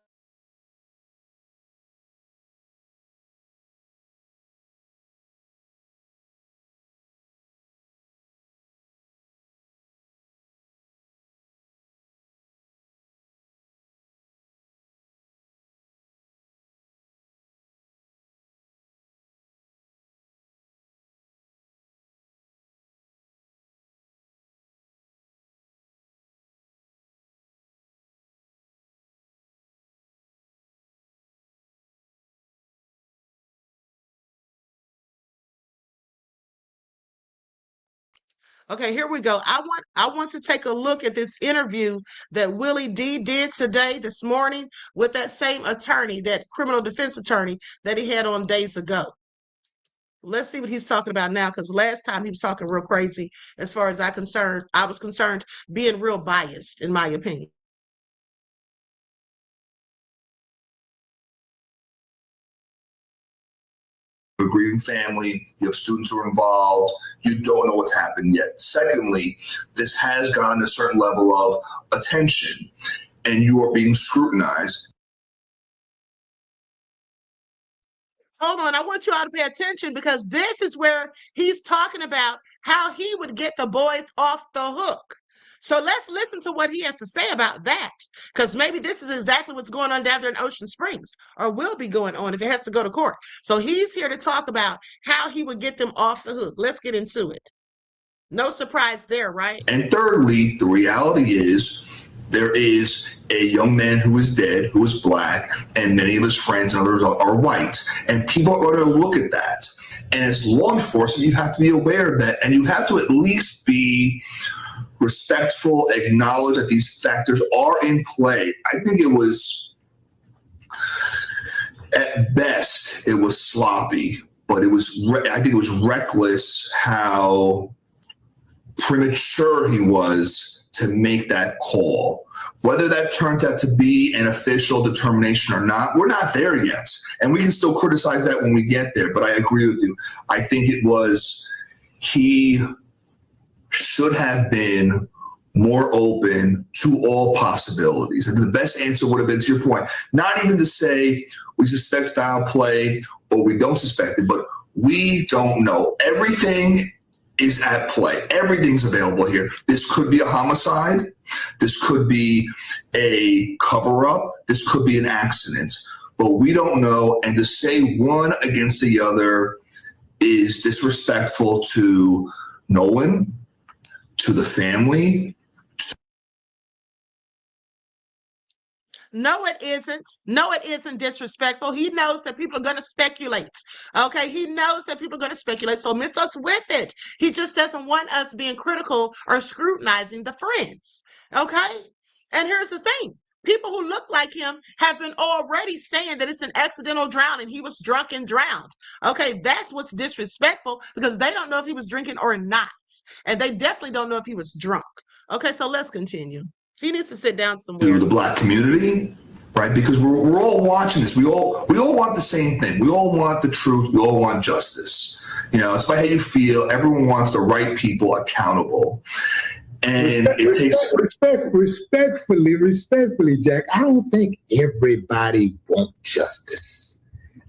Okay, here we go. I want to take a look at this interview that Willie D did today, this morning, with that same attorney, that criminal defense attorney that he had on days ago. Let's see what he's talking about now, because last time he was talking real crazy as far as I was concerned, being real biased, in my opinion. A grieving family, you have students who are involved, you don't know what's happened yet. Secondly, this has gotten a certain level of attention and you are being scrutinized. Hold on, I want you all to pay attention, because this is where he's talking about how he would get the boys off the hook. So let's listen to what he has to say about that, because maybe this is exactly what's going on down there in Ocean Springs, or will be going on if it has to go to court. So he's here to talk about how he would get them off the hook. Let's get into it. No surprise there, right? And thirdly, the reality is there is a young man who is dead, who is black, and many of his friends and others are white. And people are going to look at that. And as law enforcement, you have to be aware of that, and you have to at least be respectful, acknowledge that these factors are in play. I think it was, at best, it was sloppy, but I think it was reckless how premature he was to make that call. Whether that turned out to be an official determination or not, we're not there yet. And we can still criticize that when we get there, but I agree with you. I think he should have been more open to all possibilities. And the best answer would have been, to your point, not even to say we suspect foul play or we don't suspect it, but we don't know. Everything is at play. Everything's available here. This could be a homicide. This could be a cover-up. This could be an accident. But we don't know. And to say one against the other is disrespectful to Nolan, to the family. No, it isn't. No, it isn't disrespectful. He knows that people are going to speculate. Okay, he knows that people are going to speculate, so miss us with it. He just doesn't want us being critical or scrutinizing the friends. Okay, and here's the thing. People who look like him have been already saying that it's an accidental drowning. He was drunk and drowned. Okay, that's what's disrespectful, because they don't know if he was drinking or not. And they definitely don't know if he was drunk. Okay, so let's continue. He needs to sit down somewhere. To the black community, right? Because we're all watching this. We all want the same thing. We all want the truth. We all want justice. You know, it's by how you feel. Everyone wants the right people accountable. And it takes respectfully, Jack, I don't think everybody wants justice.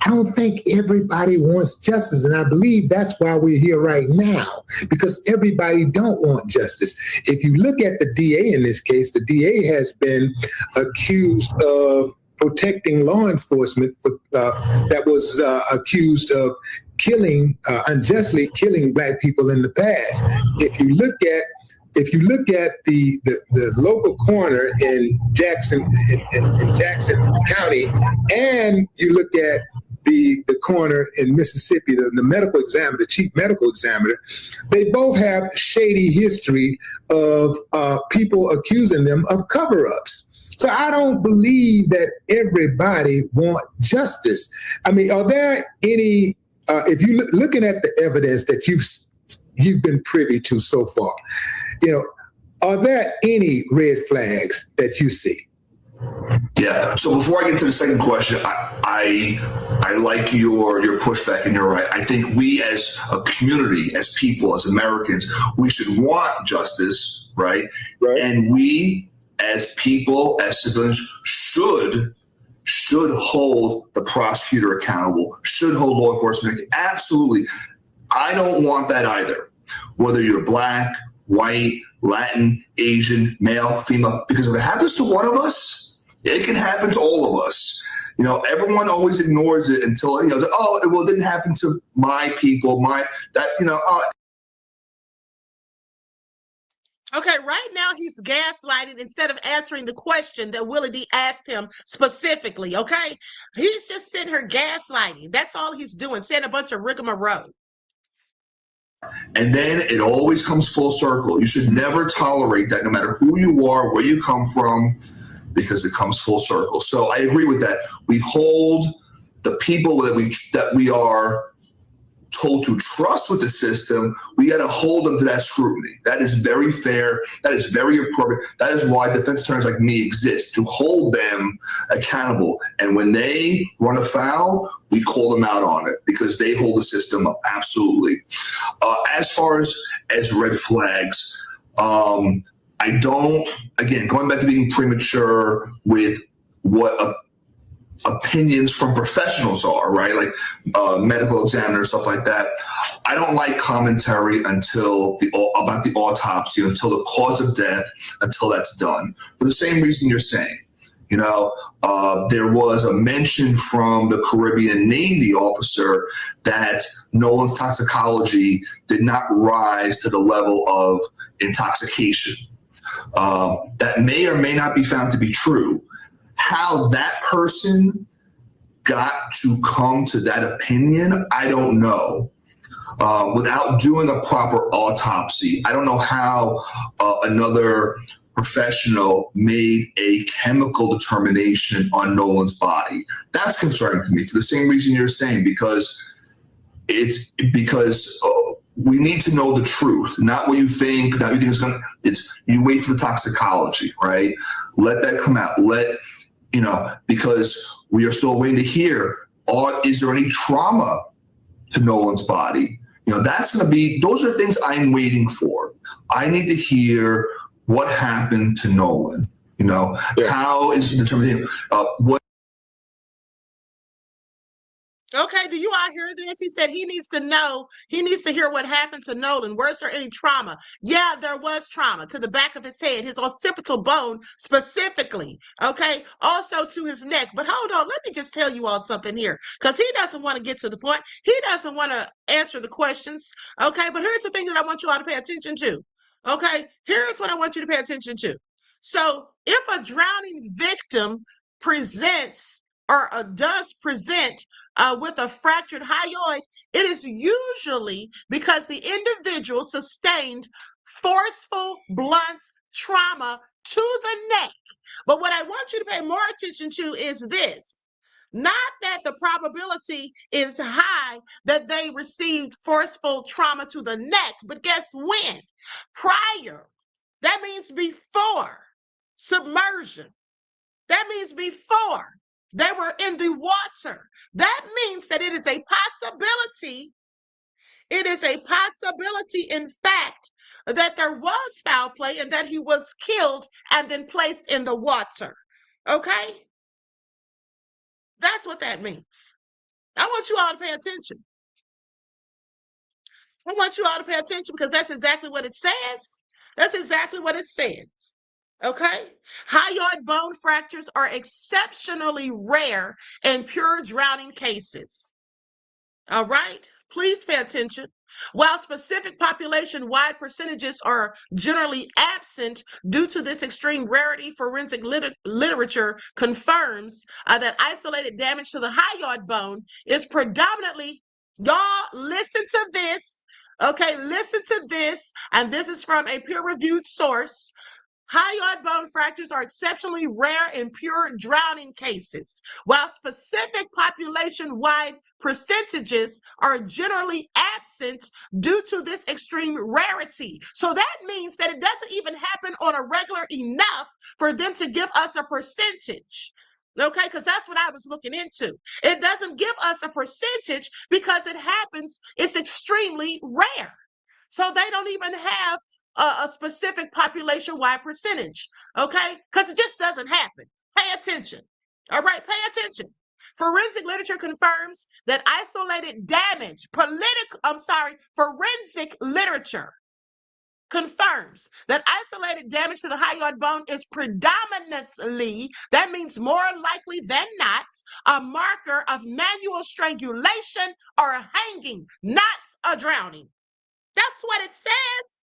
I don't think everybody wants justice. And I believe that's why we're here right now, because everybody don't want justice. If you look at the DA in this case, the DA has been accused of protecting law enforcement that was accused of unjustly killing black people in the past. If you look at the local coroner in Jackson County, and you look at the coroner in Mississippi, the medical examiner, the chief medical examiner, they both have shady history of people accusing them of cover-ups. So I don't believe that everybody wants justice. I mean, are there any, if you're looking at the evidence that you've been privy to so far, you know, are there any red flags that you see? Yeah. So before I get to the second question, I like your pushback, and you're right. I think we as a community, as people, as Americans, we should want justice, right? And we as people, as civilians, should hold the prosecutor accountable, should hold law enforcement. Absolutely. I don't want that either. Whether you're black, white, Latin, Asian, male, female, because if it happens to one of us, it can happen to all of us. You know, everyone always ignores it until, you know, it didn't happen to my people, Okay, right now he's gaslighting instead of answering the question that Willie D asked him specifically, okay? He's just sitting here gaslighting. That's all he's doing, saying a bunch of rigmarole. And then it always comes full circle. You should never tolerate that, no matter who you are, where you come from, because it comes full circle. So I agree with that. We hold the people that we are told to trust with the system, we got to hold them to that scrutiny. That is very fair. That is very appropriate. That is why defense attorneys like me exist, to hold them accountable. And when they run afoul, we call them out on it because they hold the system up. Absolutely. As far as red flags, I don't, again, going back to being premature with what opinions from professionals are, right? Like medical examiners, stuff like that. I don't like commentary about the autopsy, until the cause of death, until that's done. For the same reason you're saying. You know, there was a mention from the Caribbean Navy officer that Nolan's toxicology did not rise to the level of intoxication. that may or may not be found to be true. How that person got to come to that opinion, I don't know. Without doing a proper autopsy, I don't know how another professional made a chemical determination on Nolan's body. That's concerning to me for the same reason you're saying, because we need to know the truth, not what you think. Not what you think you wait for the toxicology, right? Let that come out. Because we are still waiting to hear, is there any trauma to Nolan's body? Those are things I'm waiting for. I need to hear what happened to Nolan. How is the determination? What? Okay, do you all hear this? He said he needs to hear what happened to Nolan. Was there any trauma? Yeah, there was trauma to the back of his head, his occipital bone specifically, okay? Also to his neck. But hold on, let me just tell you all something here, because he doesn't want to get to the point. He doesn't want to answer the questions, okay? But here's the thing that I want you all to pay attention to, okay? Here's what I want you to pay attention to. So if a drowning victim presents or does present with a fractured hyoid, it is usually because the individual sustained forceful, blunt trauma to the neck. But what I want you to pay more attention to is this. Not that the probability is high that they received forceful trauma to the neck, but guess when? Prior. That means before submersion. That means before they were in the water. That means that it is a possibility. It is a possibility, in fact, that there was foul play and that he was killed and then placed in the water. Okay? That's what that means. I want you all to pay attention. I want you all to pay attention because that's exactly what it says. That's exactly what it says. Okay? Hyoid bone fractures are exceptionally rare in pure drowning cases. All right? Please pay attention. While specific population-wide percentages are generally absent due to this extreme rarity, forensic literature confirms that isolated damage to the hyoid bone is predominantly, y'all listen to this, okay, listen to this, and this is from a peer-reviewed source. Hyoid bone fractures are exceptionally rare in pure drowning cases, while specific population-wide percentages are generally absent due to this extreme rarity. So that means that it doesn't even happen on a regular enough for them to give us a percentage. Okay, because that's what I was looking into. It doesn't give us a percentage because it happens, it's extremely rare. So they don't even have a specific population-wide percentage, okay? Because it just doesn't happen. Pay attention, all right? Pay attention. Forensic literature confirms that isolated damage, forensic literature confirms that isolated damage to the hyoid bone is predominantly, that means more likely than not, a marker of manual strangulation or hanging, not a drowning. That's what it says.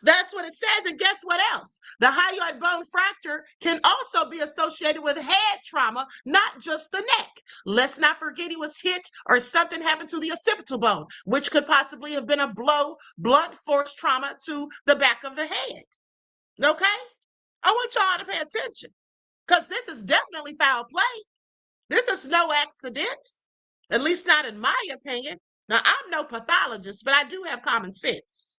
That's what it says. And guess what else? The hyoid bone fracture can also be associated with head trauma, not just the neck. Let's not forget he was hit or something happened to the occipital bone, which could possibly have been a blunt force trauma to the back of the head. Okay? I want y'all to pay attention because this is definitely foul play. This is no accidents, at least not in my opinion. Now, I'm no pathologist, but I do have common sense.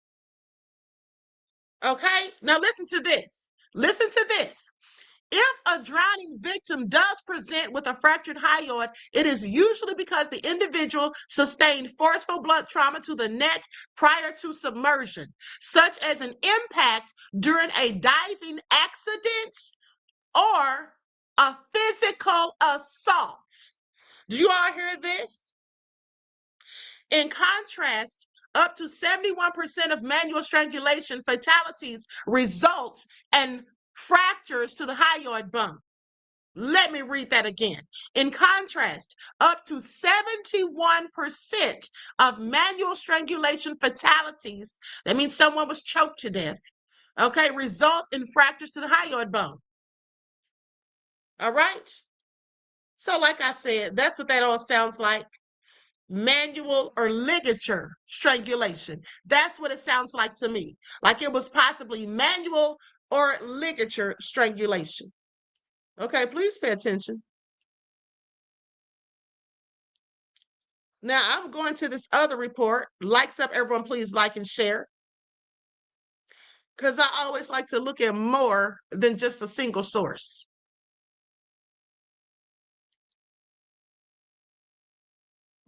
Okay, now listen to this. Listen to this. If a drowning victim does present with a fractured hyoid, it is usually because the individual sustained forceful blunt trauma to the neck prior to submersion, such as an impact during a diving accident or a physical assault. Do you all hear this? In contrast, up to 71% of manual strangulation fatalities result in fractures to the hyoid bone. Let me read that again. In contrast, up to 71% of manual strangulation fatalities, that means someone was choked to death, Okay, result in fractures to the hyoid bone. All right. So like I said, that's what that all sounds like. Manual or ligature strangulation. That's what it sounds like to me. Like it was possibly manual or ligature strangulation. Okay, please pay attention. Now I'm going to this other report. Likes up, everyone, please like and share. Because I always like to look at more than just a single source.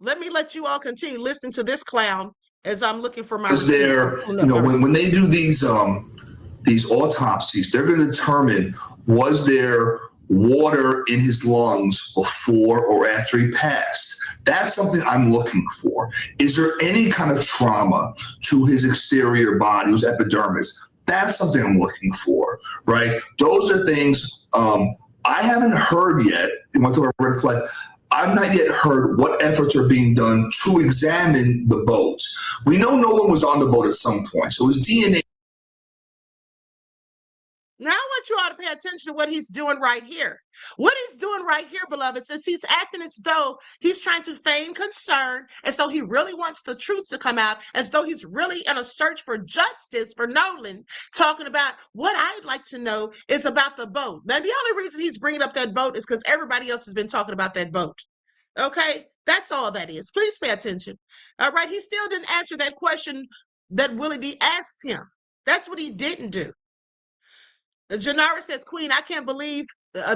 Let me let you all continue listening to this clown as I'm looking for my. Is there, when they do these autopsies, they're going to determine, was there water in his lungs before or after he passed? That's something I'm looking for. Is there any kind of trauma to his exterior body, his epidermis? That's something I'm looking for, right? Those are things I haven't heard yet. You want to talk about red flag? I've not yet heard what efforts are being done to examine the boat. We know Nolan was on the boat at some point, so his DNA. Now I want you all to pay attention to what he's doing right here. What he's doing right here, beloveds, is he's acting as though he's trying to feign concern, as though he really wants the truth to come out, as though he's really in a search for justice for Nolan, talking about what I'd like to know is about the boat. Now, the only reason he's bringing up that boat is because everybody else has been talking about that boat. Okay, that's all that is. Please pay attention. All right, he still didn't answer that question that Willie D asked him. That's what he didn't do. Janara says, Queen, I can't believe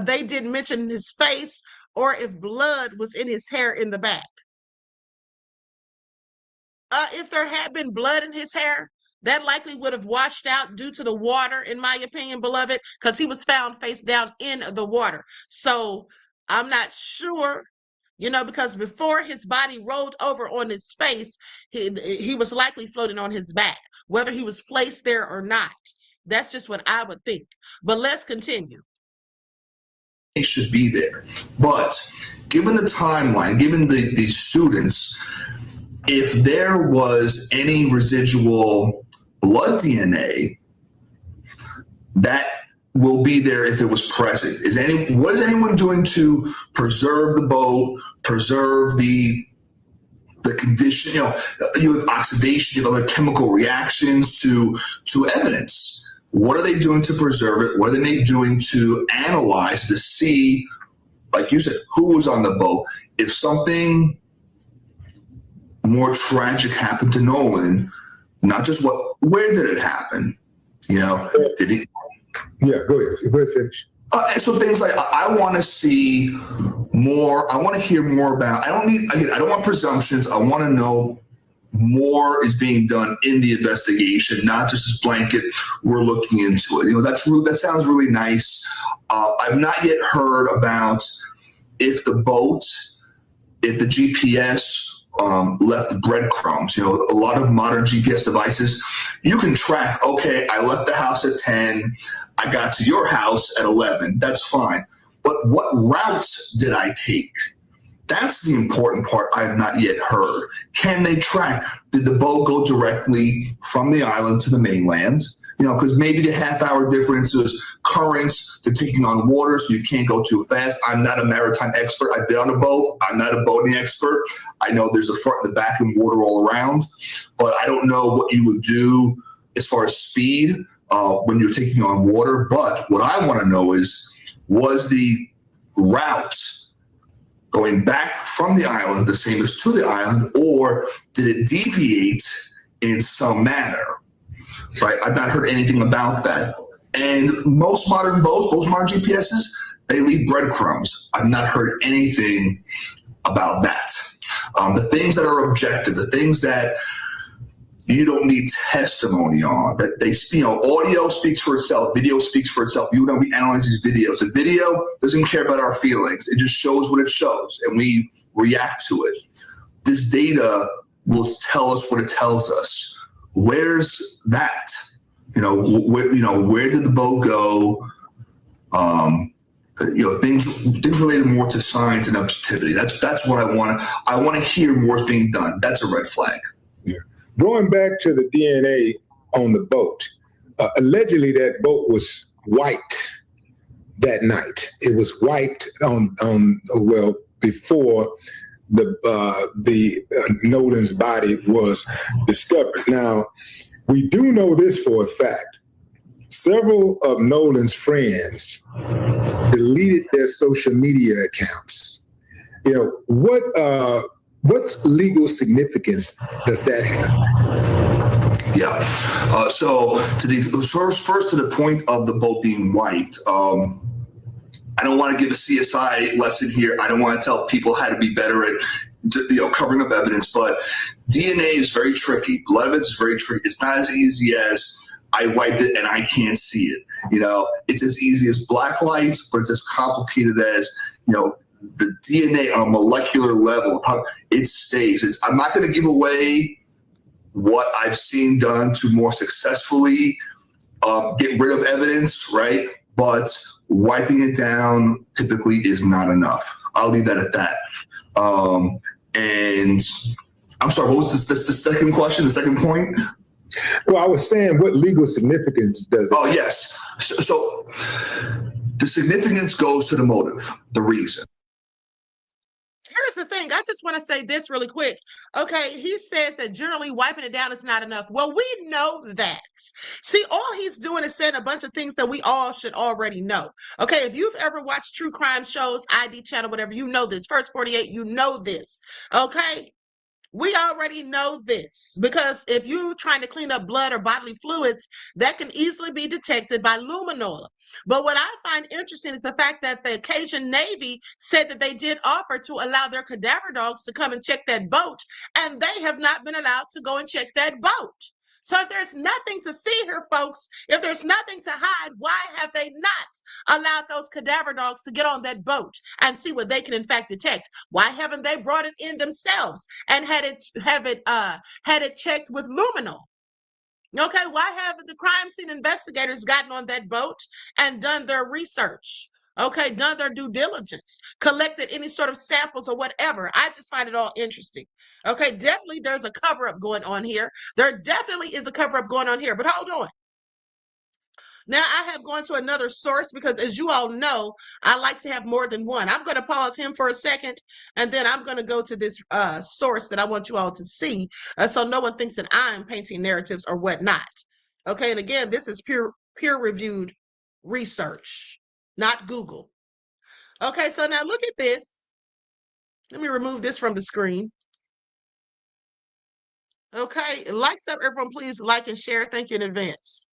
they didn't mention his face or if blood was in his hair in the back. If there had been blood in his hair, that likely would have washed out due to the water, in my opinion, beloved, because he was found face down in the water. So I'm not sure, because before his body rolled over on his face, he was likely floating on his back, whether he was placed there or not. That's just what I would think. But let's continue. It should be there. But given the timeline, given the students, if there was any residual blood DNA, that will be there if it was present. What is anyone doing to preserve the boat, preserve the condition? You have oxidation, you have other chemical reactions to evidence. What are they doing to preserve it? What are they doing to analyze, to see, like you said, who was on the boat? If something more tragic happened to Nolan, not just where did it happen? Did he? Yeah, go ahead. Go ahead, finish. So things like, I want to see more. I want to hear more about. I don't want presumptions. I want to know more is being done in the investigation, not just this blanket, we're looking into it. That sounds really nice. I've not yet heard about if the GPS left breadcrumbs. A lot of modern GPS devices, you can track, okay, I left the house at 10, I got to your house at 11, that's fine. But what routes did I take? That's the important part I have not yet heard. Can they track? Did the boat go directly from the island to the mainland? Because maybe the half-hour difference is currents, they're taking on water, so you can't go too fast. I'm not a maritime expert. I've been on a boat. I'm not a boating expert. I know there's a front and the back and water all around, but I don't know what you would do as far as speed when you're taking on water. But what I want to know is, was the route going back from the island the same as to the island, or did it deviate in some manner? Right? I've not heard anything about that. And most modern boats, most modern GPSs, they leave breadcrumbs. I've not heard anything about that. The things that are objective, the things that you don't need testimony on, that audio speaks for itself, video speaks for itself. We analyze these videos. The video doesn't care about our feelings. It just shows what it shows, and we react to it. This data will tell us what it tells us. Where's that? Where did the boat go? Things related more to science and objectivity. That's what I want. I want to hear more is being done. That's a red flag. Yeah. Going back to the DNA on the boat, allegedly that boat was wiped that night. It was wiped before the Nolan's body was discovered. Now, we do know this for a fact. Several of Nolan's friends deleted their social media accounts. What's legal significance does that have? Yeah. So first to the point of the boat being wiped. I don't want to give a CSI lesson here. I don't want to tell people how to be better at covering up evidence, but DNA is very tricky. Blood evidence is very tricky. It's not as easy as I wiped it and I can't see it. It's as easy as black lights, but it's as complicated as, the DNA on a molecular level. It stays. I'm not going to give away what I've seen done to more successfully get rid of evidence, right? But wiping it down typically is not enough. I'll leave that at that. And I'm sorry, what was the second question, the second point? Well, I was saying, what legal significance does it have? Oh, yes. So the significance goes to the motive, the reason. Here's the thing. I just want to say this really quick. Okay, he says that generally wiping it down is not enough. Well, we know that. See, all he's doing is saying a bunch of things that we all should already know. Okay, if you've ever watched true crime shows, ID channel, whatever, you know this. First 48, you know this. Okay? We already know this because if you're trying to clean up blood or bodily fluids, that can easily be detected by luminol. But what I find interesting is the fact that the Cajun Navy said that they did offer to allow their cadaver dogs to come and check that boat, and they have not been allowed to go and check that boat. So if there's nothing to see here, folks, if there's nothing to hide, why have they not allowed those cadaver dogs to get on that boat and see what they can in fact detect? Why haven't they brought it in themselves and had it checked with luminol? Okay, why haven't the crime scene investigators gotten on that boat and done their research? Okay, done their due diligence, collected any sort of samples or whatever. I just find it all interesting. Okay, definitely there's a cover-up going on here. There definitely is a cover-up going on here, but hold on. Now, I have gone to another source because, as you all know, I like to have more than one. I'm going to pause him for a second, and then I'm going to go to this source that I want you all to see so no one thinks that I'm painting narratives or whatnot. Okay, and again, this is peer-reviewed research, not Google. Okay, so now look at this. Let me remove this from the screen. Okay, likes up, everyone, please like and share. Thank you in advance.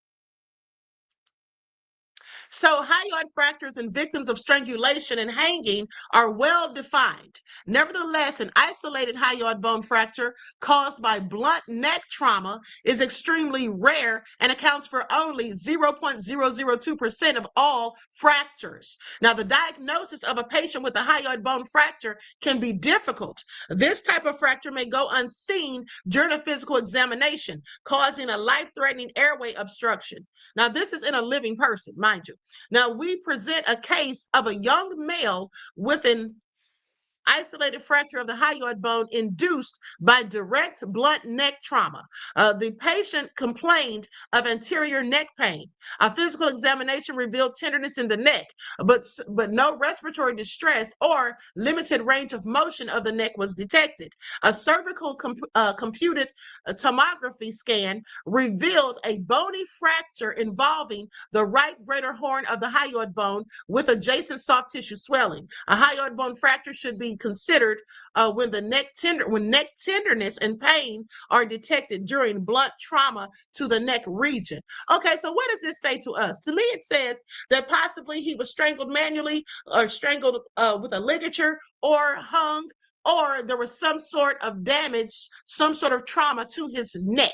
So hyoid fractures in victims of strangulation and hanging are well defined. Nevertheless, an isolated hyoid bone fracture caused by blunt neck trauma is extremely rare and accounts for only 0.002% of all fractures. Now, the diagnosis of a patient with a hyoid bone fracture can be difficult. This type of fracture may go unseen during a physical examination, causing a life-threatening airway obstruction. Now, this is in a living person, mind you. Now, we present a case of a young male with an isolated fracture of the hyoid bone induced by direct blunt neck trauma. The patient complained of anterior neck pain. A physical examination revealed tenderness in the neck, but no respiratory distress or limited range of motion of the neck was detected. A cervical computed tomography scan revealed a bony fracture involving the right greater horn of the hyoid bone with adjacent soft tissue swelling. A hyoid bone fracture should be considered when neck tenderness and pain are detected during blunt trauma to the neck region. Okay, so what does this say to us? To me, it says that possibly he was strangled manually or strangled with a ligature or hung, or there was some sort of damage, some sort of trauma to his neck.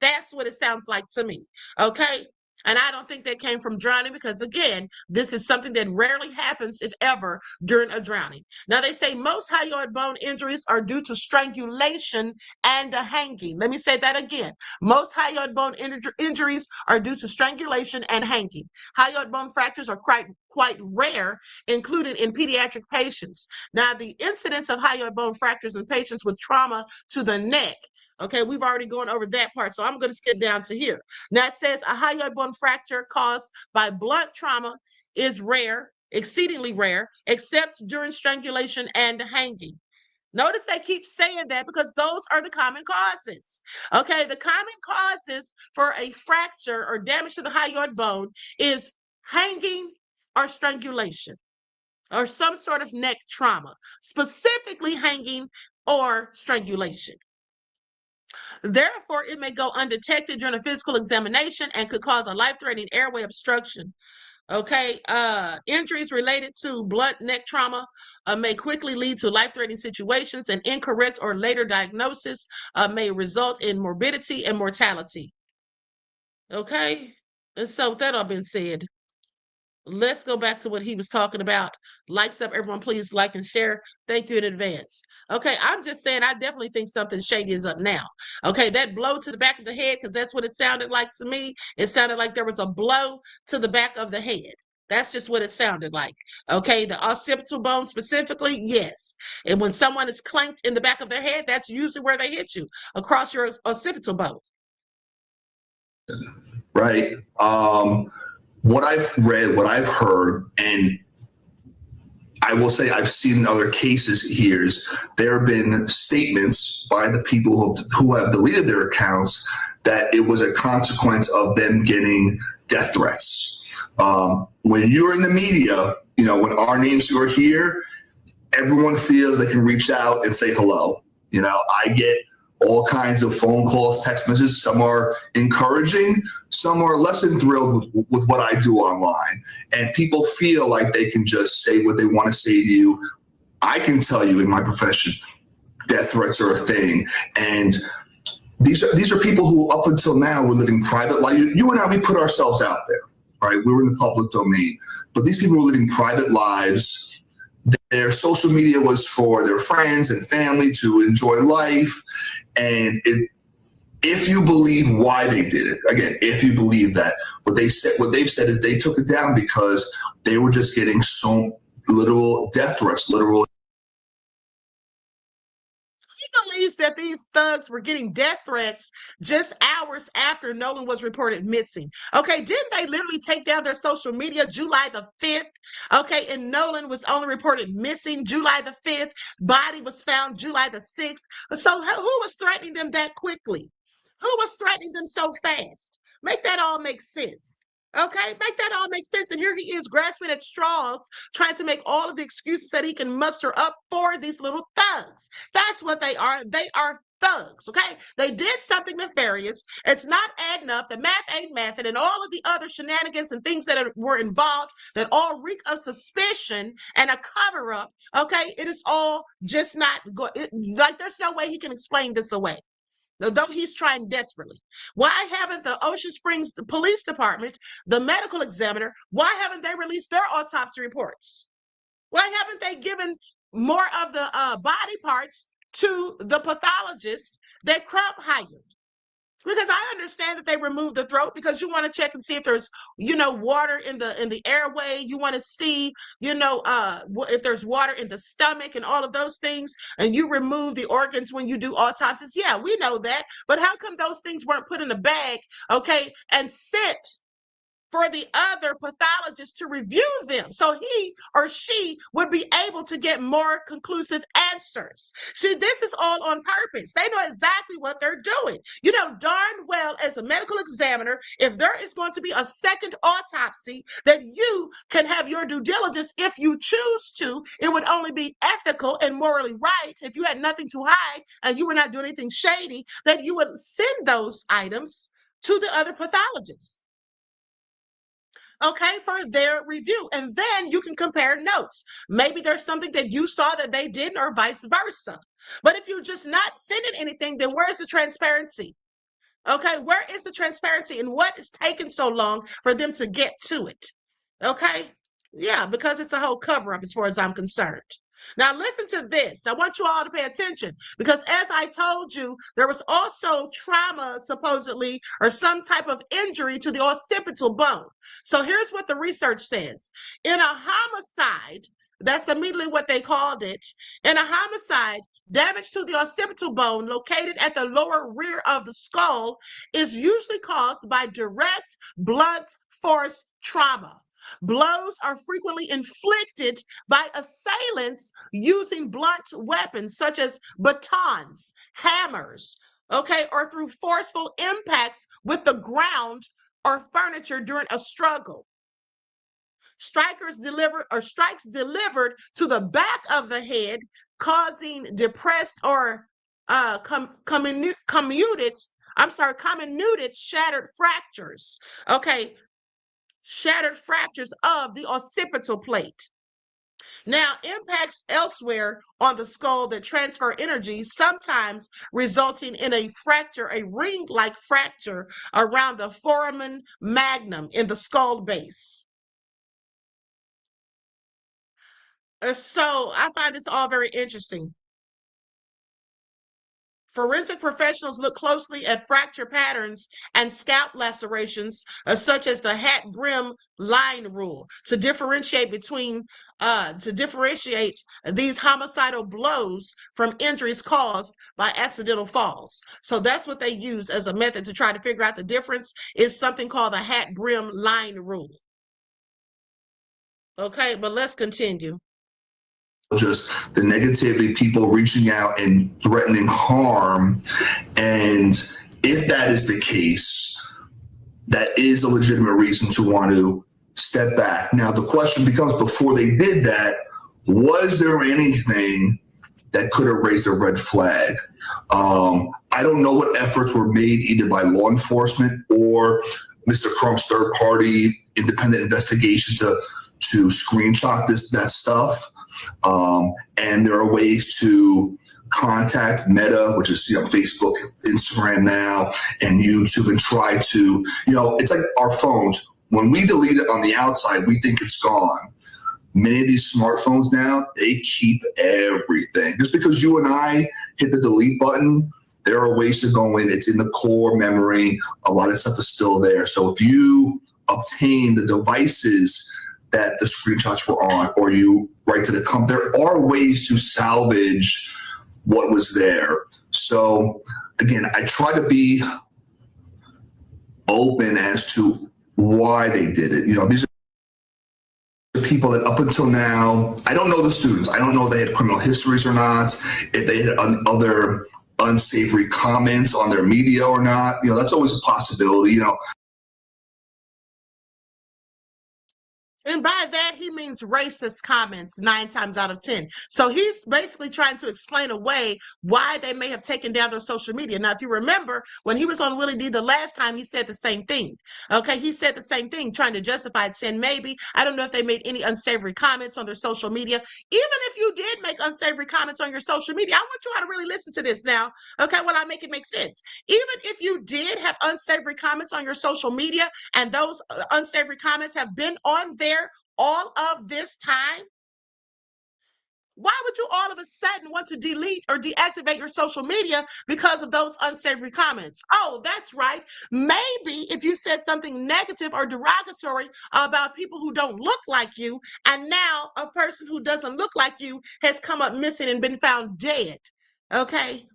That's what it sounds like to me. Okay. And I don't think that came from drowning because, again, this is something that rarely happens, if ever, during a drowning. Now, they say most hyoid bone injuries are due to strangulation and a hanging. Let me say that again. Most hyoid bone injuries are due to strangulation and hanging. Hyoid bone fractures are quite rare, including in pediatric patients. Now, the incidence of hyoid bone fractures in patients with trauma to the neck Okay, we've already gone over that part, so I'm going to skip down to here. Now it says a hyoid bone fracture caused by blunt trauma is rare, exceedingly rare, except during strangulation and hanging. Notice they keep saying that because those are the common causes. Okay, the common causes for a fracture or damage to the hyoid bone is hanging or strangulation or some sort of neck trauma, specifically hanging or strangulation. Therefore, it may go undetected during a physical examination and could cause a life-threatening airway obstruction. Okay, injuries related to blunt neck trauma may quickly lead to life-threatening situations, and incorrect or later diagnosis may result in morbidity and mortality. Okay, and so with that all been said, let's go back to what he was talking about. Likes up, everyone, please like and share. Thank you in advance. Okay, I'm just saying I definitely think something shady is up now. Okay, that blow to the back of the head, because that's what it sounded like to me. It sounded like there was a blow to the back of the head. That's just what it sounded like. Okay, the occipital bone specifically, yes. And when someone is clanked in the back of their head, that's usually where they hit you, across your occipital bone. Right. What I've read, what I've heard, and I will say I've seen in other cases here is there have been statements by the people who have deleted their accounts that it was a consequence of them getting death threats. When you're in the media, you know, when our names are here, everyone feels they can reach out and say hello. You know, I get all kinds of phone calls, text messages. Some are encouraging, some are less than thrilled with what I do online. And people feel like they can just say what they want to say to you. I can tell you in my profession, death threats are a thing. And these are people who up until now were living private life. You and I, we put ourselves out there, right? We were in the public domain. But these people were living private lives. Their social media was for their friends and family to enjoy life. And if you believe why they did it, again, if you believe that, what they've said is they took it down because they were just getting so literal death threats, literal. He believes that these thugs were getting death threats just hours after Nolan was reported missing. Okay, didn't they literally take down their social media July the 5th? Okay, and Nolan was only reported missing July the 5th. Body was found July the 6th. So who was threatening them that quickly? Who was threatening them so fast? Make that all make sense. Okay, make that all make sense. And here he is grasping at straws, trying to make all of the excuses that he can muster up for these little thugs. That's what they are. They are thugs, okay? They did something nefarious. It's not adding up. The math ain't mathing, and all of the other shenanigans and things that were involved that all reek of suspicion and a cover-up, okay? It is all just not like there's no way he can explain this away, though he's trying desperately. Why haven't the Ocean Springs Police Department, the medical examiner, why haven't they released their autopsy reports? Why haven't they given more of the body parts to the pathologists that Crump hired? Because I understand that they removed the throat because you want to check and see if there's, you know, water in the airway. You want to see, you know, if there's water in the stomach and all of those things. And you remove the organs when you do autopsies. Yeah, we know that. But how come those things weren't put in a bag, okay, and sent for the other pathologist to review them so he or she would be able to get more conclusive answers? See, this is all on purpose. They know exactly what they're doing. You know darn well as a medical examiner, if there is going to be a second autopsy, that you can have your due diligence if you choose to. It would only be ethical and morally right if you had nothing to hide and you were not doing anything shady, that you would send those items to the other pathologists, okay, for their review. And then you can compare notes. Maybe there's something that you saw that they didn't, or vice versa. But if you're just not sending anything, then where's the transparency? Okay, where is the transparency, and what is taking so long for them to get to it? Okay, yeah, because it's a whole cover-up as far as I'm concerned. Now listen to this. I want you all to pay attention, because as I told you, there was also trauma supposedly, or some type of injury to the occipital bone. So here's what the research says. In a homicide, that's immediately what they called it. In a homicide, Damage to the occipital bone located at the lower rear of the skull is usually caused by direct, blunt force trauma. Blows are frequently inflicted by assailants using blunt weapons such as batons, hammers, or through forceful impacts with the ground or furniture during a struggle. Strikes delivered to the back of the head, causing depressed or comminuted shattered fractures. Shattered fractures of the occipital plate. Now, impacts elsewhere on the skull that transfer energy, sometimes resulting in a fracture, a ring-like fracture around the foramen magnum in the skull base. So I find this all very interesting. Forensic professionals look closely at fracture patterns and scalp lacerations, such as the hat brim line rule, to differentiate these homicidal blows from injuries caused by accidental falls. So that's what they use as a method to try to figure out the difference, is something called the hat brim line rule. Okay, but let's continue. Just the negativity, people reaching out and threatening harm. And if that is the case, that is a legitimate reason to want to step back. Now, the question becomes, before they did that, was there anything that could have raised a red flag? I don't know what efforts were made either by law enforcement or Mr. Crump's third-party independent investigation to screenshot that stuff. And there are ways to contact Meta, which is Facebook, Instagram now, and YouTube, and try to, it's like our phones. When we delete it on the outside, we think it's gone. Many of these smartphones now, they keep everything. Just because you and I hit the delete button, there are ways to go in. It's in the core memory. A lot of stuff is still there. So if you obtain the devices that the screenshots were on, or you write to the company, there are ways to salvage what was there. So again, I try to be open as to why they did it. These are people that up until now, I don't know the students. I don't know if they had criminal histories or not, if they had other unsavory comments on their media or not. That's always a possibility. And by that, he means racist comments 9 times out of 10. So he's basically trying to explain away why they may have taken down their social media. Now, if you remember, when he was on Willie D the last time, he said the same thing. He said the same thing, trying to justify it, saying maybe, I don't know if they made any unsavory comments on their social media. Even if you did make unsavory comments on your social media, I want you all to really listen to this now. While I make it make sense. Even if you did have unsavory comments on your social media, and those unsavory comments have been on there all of this time, why would you all of a sudden want to delete or deactivate your social media because of those unsavory comments? Oh, that's right. Maybe if you said something negative or derogatory about people who don't look like you, and now a person who doesn't look like you has come up missing and been found dead,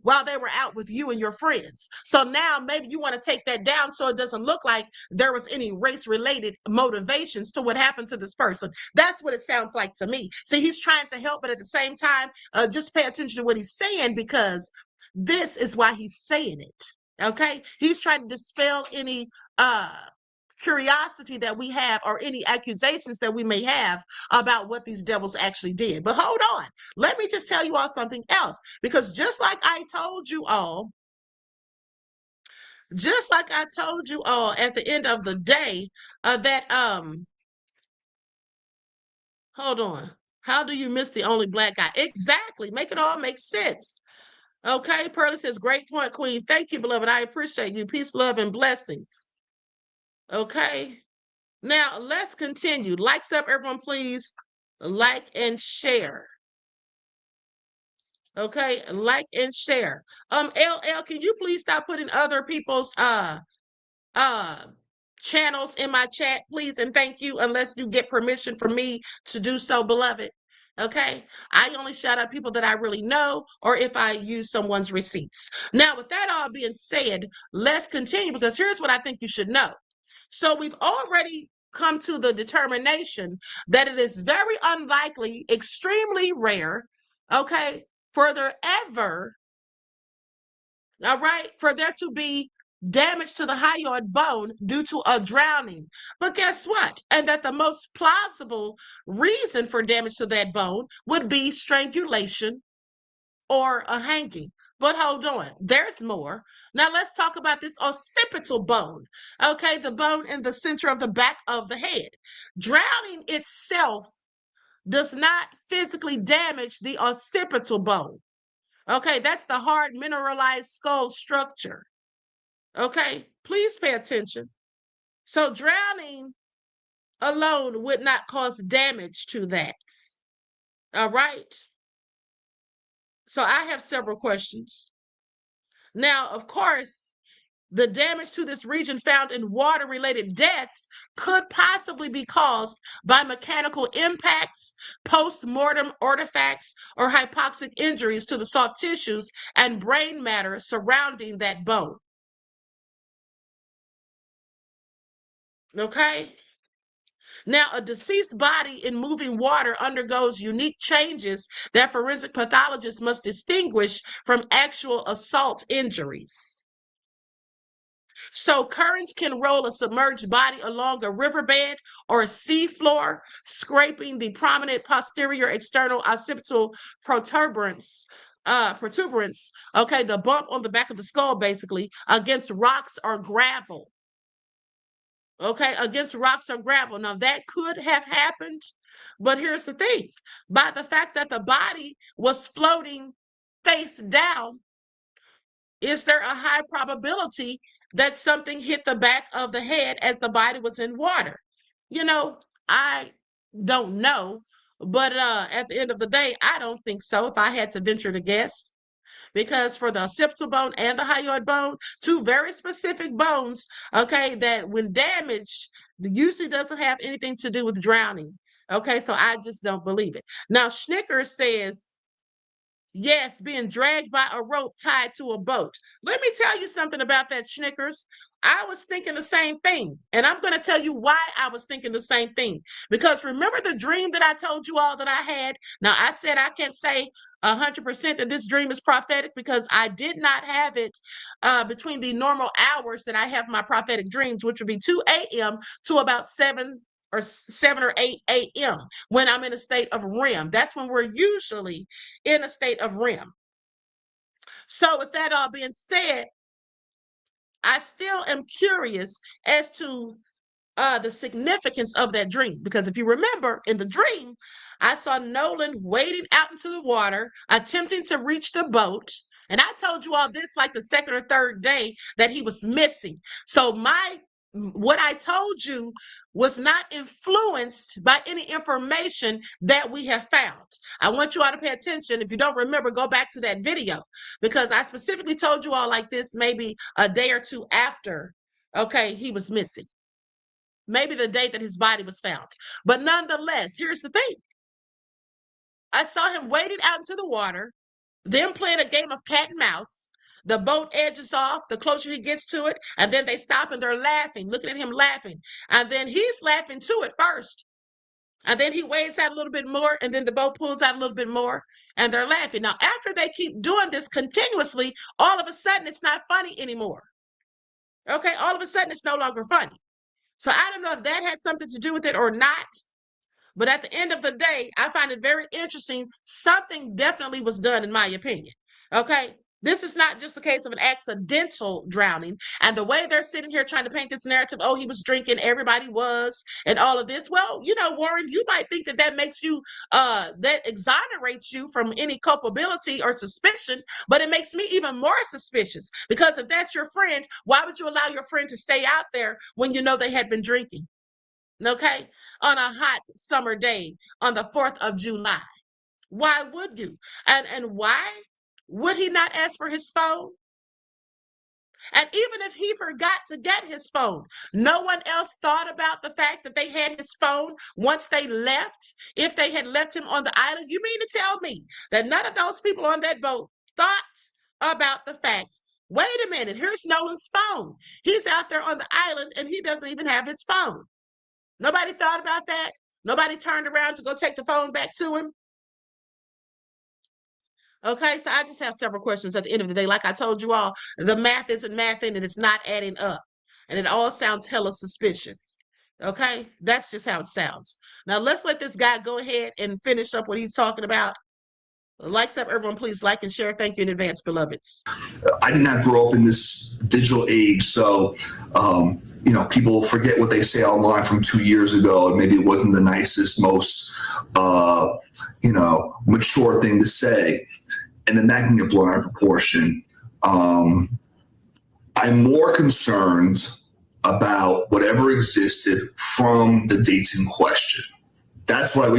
while they were out with you and your friends. So now maybe you want to take that down so it doesn't look like there was any race-related motivations to what happened to this person. That's what it sounds like to me. See, he's trying to help, but at the same time, just pay attention to what he's saying, because this is why he's saying it. He's trying to dispel any curiosity that we have, or any accusations that we may have about what these devils actually did. But hold on, let me just tell you all something else, because just like I told you all at the end of the day, hold on, how do you miss the only black guy? Exactly, make it all make sense. Pearlie says, great point, Queen. Thank you, beloved. I appreciate you. Peace, love, and blessings. Now, let's continue. Likes up, everyone, please. Like and share. Like and share. LL, can you please stop putting other people's channels in my chat, please? And thank you, unless you get permission from me to do so, beloved. Okay, I only shout out people that I really know or if I use someone's receipts. Now, with that all being said, let's continue because here's what I think you should know. So we've already come to the determination that it is very unlikely, extremely rare, okay, for there ever, all right, for there to be damage to the hyoid bone due to a drowning. But guess what? And that the most plausible reason for damage to that bone would be strangulation or a hanging. But hold on, there's more. Now let's talk about this occipital bone. Okay, the bone in the center of the back of the head. Drowning itself does not physically damage the occipital bone. Okay, that's the hard mineralized skull structure. Okay, please pay attention. So drowning alone would not cause damage to that. All right. So I have several questions. Now, of course, the damage to this region found in water-related deaths could possibly be caused by mechanical impacts, post-mortem artifacts, or hypoxic injuries to the soft tissues and brain matter surrounding that bone. Okay? Now, a deceased body in moving water undergoes unique changes that forensic pathologists must distinguish from actual assault injuries. So currents can roll a submerged body along a riverbed or a seafloor, scraping the prominent posterior external occipital protuberance, okay, the bump on the back of the skull, basically, against rocks or gravel. Okay, against rocks or gravel. Now, that could have happened, but here's the thing. By the fact that the body was floating face down, is there a high probability that something hit the back of the head as the body was in water? You know, I don't know, but at the end of the day, I don't think so if I had to venture to guess. Because for the occipital bone and the hyoid bone, two very specific bones, okay, that when damaged, usually doesn't have anything to do with drowning. Okay, so I just don't believe it. Now, Schnicker says, yes, being dragged by a rope tied to a boat. Let me tell you something about that, Schnickers. I was thinking the same thing. And I'm going to tell you why I was thinking the same thing. Because remember the dream that I told you all that I had? Now, I said I can't say 100% that this dream is prophetic because I did not have it between the normal hours that I have my prophetic dreams, which would be 2 a.m. to about 7 or 8 a.m. when I'm in a state of REM. That's when we're usually in a state of REM. So with that all being said, I still am curious as to the significance of that dream. Because if you remember, in the dream, I saw Nolan wading out into the water, attempting to reach the boat. And I told you all this like the second or third day that he was missing. So what I told you was not influenced by any information that we have found. I want you all to pay attention. If you don't remember, go back to that video because I specifically told you all like this maybe a day or two after, okay, he was missing. Maybe the day that his body was found. But nonetheless, here's the thing. I saw him wading out into the water, then playing a game of cat and mouse. The boat edges off the closer he gets to it, and then they stop and they're laughing, looking at him laughing. And then he's laughing too at first. And then he wades out a little bit more, and then the boat pulls out a little bit more, and they're laughing. Now, after they keep doing this continuously, all of a sudden it's not funny anymore. Okay, all of a sudden it's no longer funny. So I don't know if that had something to do with it or not. But at the end of the day, I find it very interesting. Something definitely was done, in my opinion. Okay. This is not just a case of an accidental drowning. And the way they're sitting here trying to paint this narrative, oh, he was drinking, everybody was, and all of this. Well, you know, Warren, you might think that that makes you, that exonerates you from any culpability or suspicion, but it makes me even more suspicious. Because if that's your friend, why would you allow your friend to stay out there when you know they had been drinking? Okay, on a hot summer day on the 4th of July. Why would you? And why would he not ask for his phone? And even if he forgot to get his phone, no one else thought about the fact that they had his phone once they left. If they had left him on the island, you mean to tell me that none of those people on that boat thought about the fact, wait a minute, here's Nolan's phone. He's out there on the island and he doesn't even have his phone. Nobody thought about that? Nobody turned around to go take the phone back to him? Okay, so I just have several questions at the end of the day. Like I told you all, the math isn't mathing and it's not adding up. And it all sounds hella suspicious. Okay, that's just how it sounds. Now let's let this guy go ahead and finish up what he's talking about. Likes up, everyone, please like and share. Thank you in advance, beloveds. I did not grow up in this digital age, so people forget what they say online from 2 years ago, and maybe it wasn't the nicest, most mature thing to say, and then that can get blown out of proportion. I'm more concerned about whatever existed from the dates in question. That's why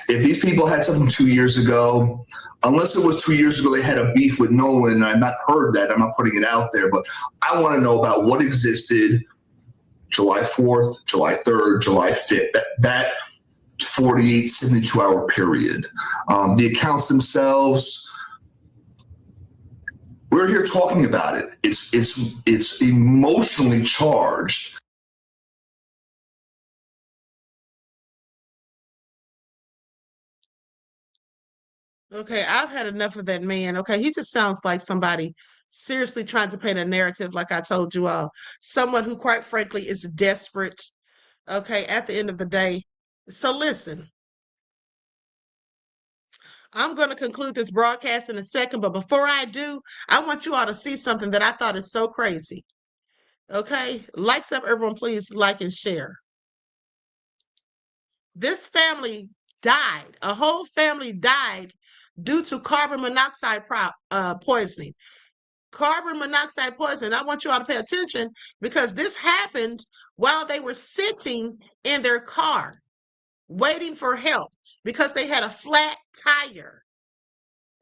if these people had something 2 years ago, unless it was 2 years ago they had a beef with Nolan, and I've not heard that, I'm not putting it out there, but I want to know about what existed July 4th, July 3rd, July 5th, that 48, 72-hour period. The accounts themselves, we're here talking about it. It's emotionally charged. Okay, I've had enough of that man. Okay, he just sounds like somebody seriously trying to paint a narrative, like I told you all. Someone who, quite frankly, is desperate. Okay, at the end of the day. So listen, I'm going to conclude this broadcast in a second, but before I do, I want you all to see something that I thought is so crazy. Okay, likes up, everyone, please like and share. This family died. A whole family died due to carbon monoxide poisoning. Carbon monoxide poisoning. I want you all to pay attention because this happened while they were sitting in their car waiting for help because they had a flat tire.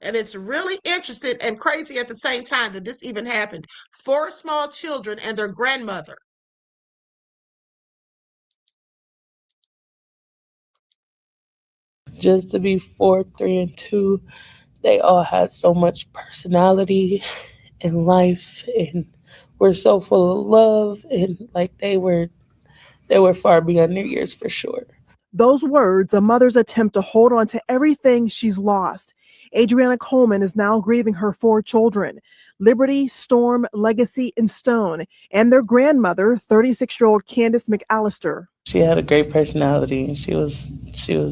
And it's really interesting and crazy at the same time that this even happened. 4 small children and their grandmother. Just to be 4, 3, and 2, they all had so much personality in life and were so full of love, and like they were far beyond their years for sure. Those words, a mother's attempt to hold on to everything she's lost. Adriana Coleman is now grieving her 4 children, Liberty, Storm, Legacy, and Stone, and their grandmother, 36-year-old Candace McAllister. She had a great personality. She was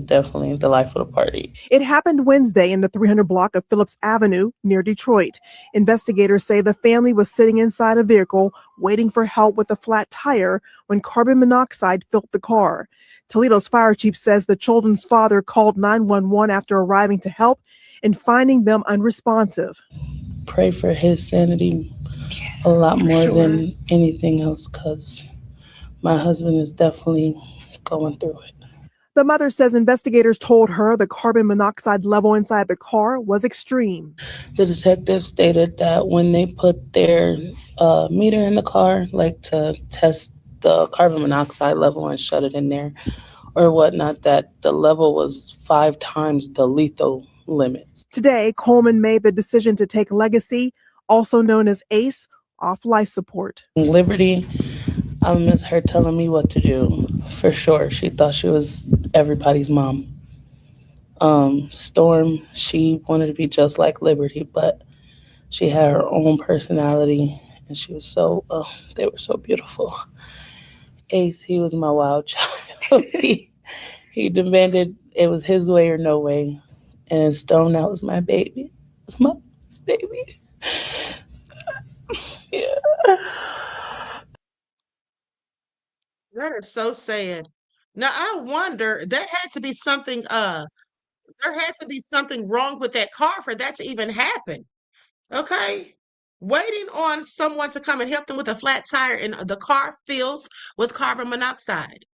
definitely delightful to party. It happened Wednesday in the 300 block of Phillips Avenue near Detroit. Investigators say the family was sitting inside a vehicle waiting for help with a flat tire when carbon monoxide filled the car. Toledo's fire chief says the children's father called 911 after arriving to help and finding them unresponsive. Pray for his sanity a lot more than anything else, because my husband is definitely going through it. The mother says investigators told her the carbon monoxide level inside the car was extreme. The detective stated that when they put their meter in the car, like to test the carbon monoxide level and shut it in there or whatnot, that the level was 5 times the lethal limits. Today, Coleman made the decision to take Legacy, also known as ACE, off life support. Liberty, I miss her telling me what to do, for sure. She thought she was everybody's mom. Storm, she wanted to be just like Liberty, but she had her own personality, and she was they were so beautiful. Ace, he was my wild child. he demanded it was his way or no way. And Stone, that was my baby. It was my baby. Yeah. That is so sad. Now I wonder, there had to be something wrong with that car for that to even happen. Okay? Waiting on someone to come and help them with a flat tire and the car fills with carbon monoxide.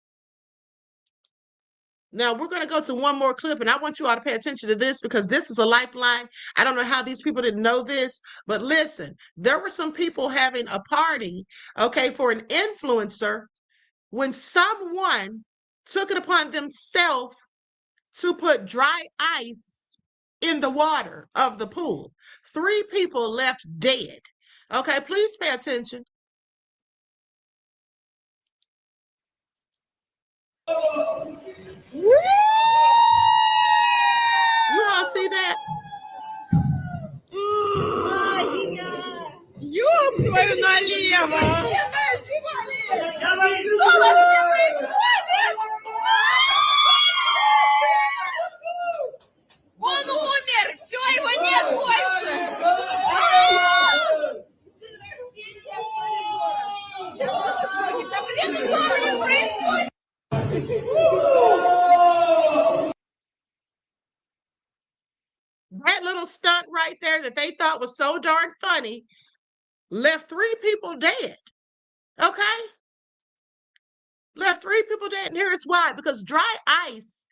Now we're going to go to one more clip, and I want you all to pay attention to this because this is a lifeline. I don't know how these people didn't know this, but listen, there were some people having a party, okay, for an influencer when someone took it upon themselves to put dry ice in the water of the pool. 3 people left dead. Okay, please pay attention. You all see that? Ёб твою налево! Он умер! Все, его нет больше! Да блин, что блин происходит? That little stunt right there that they thought was so darn funny left 3 people dead. Okay? Left 3 people dead. And here's why. Because dry ice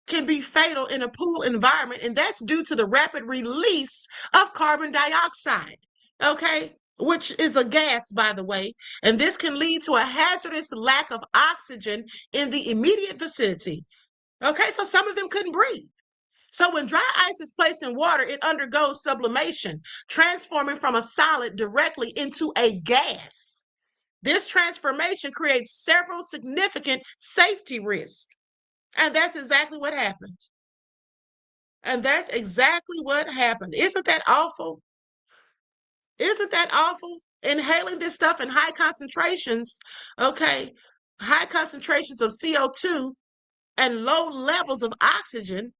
can be fatal in a pool environment, and that's due to the rapid release of carbon dioxide. Okay? Which is a gas, by the way. And this can lead to a hazardous lack of oxygen in the immediate vicinity. Okay? So some of them couldn't breathe. So when dry ice is placed in water, it undergoes sublimation, transforming from a solid directly into a gas. This transformation creates several significant safety risks. And that's exactly what happened. And that's exactly what happened. Isn't that awful? Isn't that awful? Inhaling this stuff in high concentrations, okay, high concentrations of CO2 and low levels of oxygen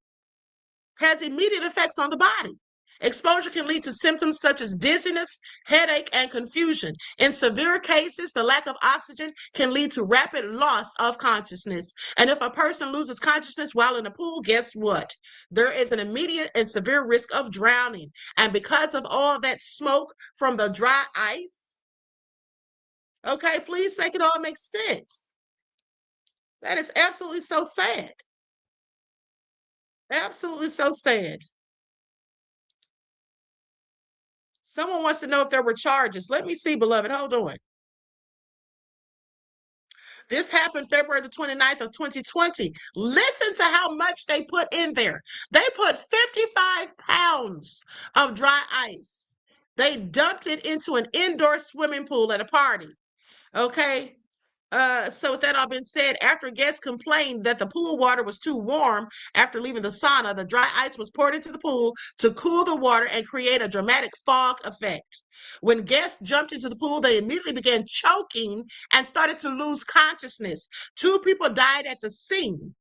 has immediate effects on the body. Exposure can lead to symptoms such as dizziness, headache, and confusion. In severe cases, the lack of oxygen can lead to rapid loss of consciousness. And if a person loses consciousness while in a pool, guess what? There is an immediate and severe risk of drowning. And because of all that smoke from the dry ice, okay, please make it all make sense. That is absolutely so sad. Absolutely so sad. Someone wants to know if there were charges. Let me see, beloved. Hold on. This happened February the 29th of 2020. Listen to how much they put in there. They put 55 pounds of dry ice. They dumped it into an indoor swimming pool at a party. Okay. So with that all been said, after guests complained that the pool water was too warm after leaving the sauna, the dry ice was poured into the pool to cool the water and create a dramatic fog effect. When guests jumped into the pool, they immediately began choking and started to lose consciousness. 2 people died at the scene.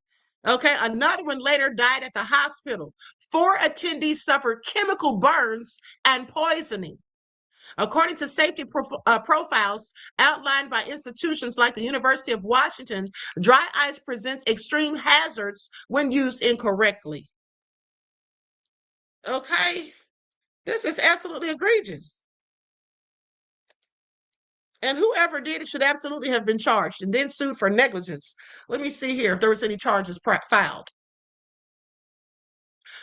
Okay, another one later died at the hospital. 4 attendees suffered chemical burns and poisoning. According to safety profiles outlined by institutions like the University of Washington, dry ice presents extreme hazards when used incorrectly. Okay, this is absolutely egregious. And whoever did it should absolutely have been charged and then sued for negligence. Let me see here if there was any charges filed.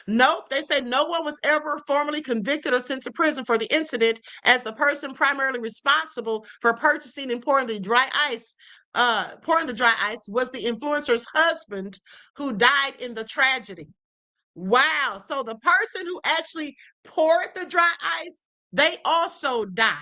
Nope, they said no one was ever formally convicted or sent to prison for the incident, as the person primarily responsible for purchasing and pouring the dry ice was the influencer's husband, who died in the tragedy. Wow. So the person who actually poured the dry ice, they also died.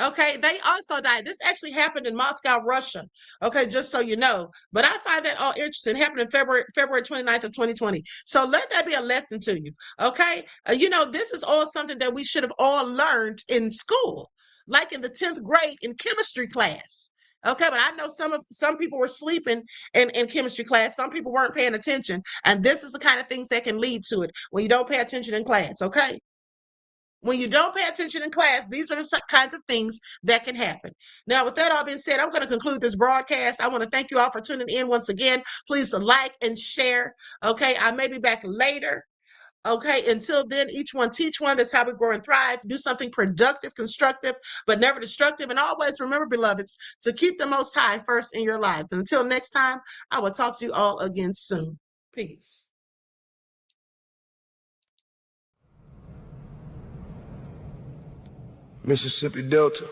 Okay, they also died. This actually happened in Moscow, Russia. Okay, just so you know. But I find that all interesting. It happened in February 29th of 2020. So let that be a lesson to you. Okay, this is all something that we should have all learned in school, like in the 10th grade in chemistry class. Okay, but I know some people were sleeping in chemistry class. Some people weren't paying attention. And this is the kind of things that can lead to it when you don't pay attention in class. Okay. When you don't pay attention in class, these are the kinds of things that can happen. Now, with that all being said, I'm going to conclude this broadcast. I want to thank you all for tuning in once again. Please like and share. Okay, I may be back later Okay, until then, each one teach one. That's how we grow and thrive. Do something productive, constructive, but never destructive. And always remember, beloveds, to keep the Most High first in your lives. And until next time, I will talk to you all again soon. Peace. Mississippi Delta,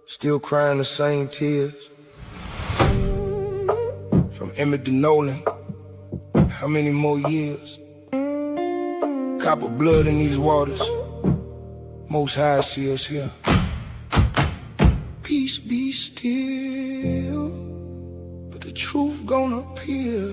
still crying the same tears. From Emmett to Nolan, how many more years? Copper blood in these waters, Most High see us here. Peace be still, but the truth gonna appear.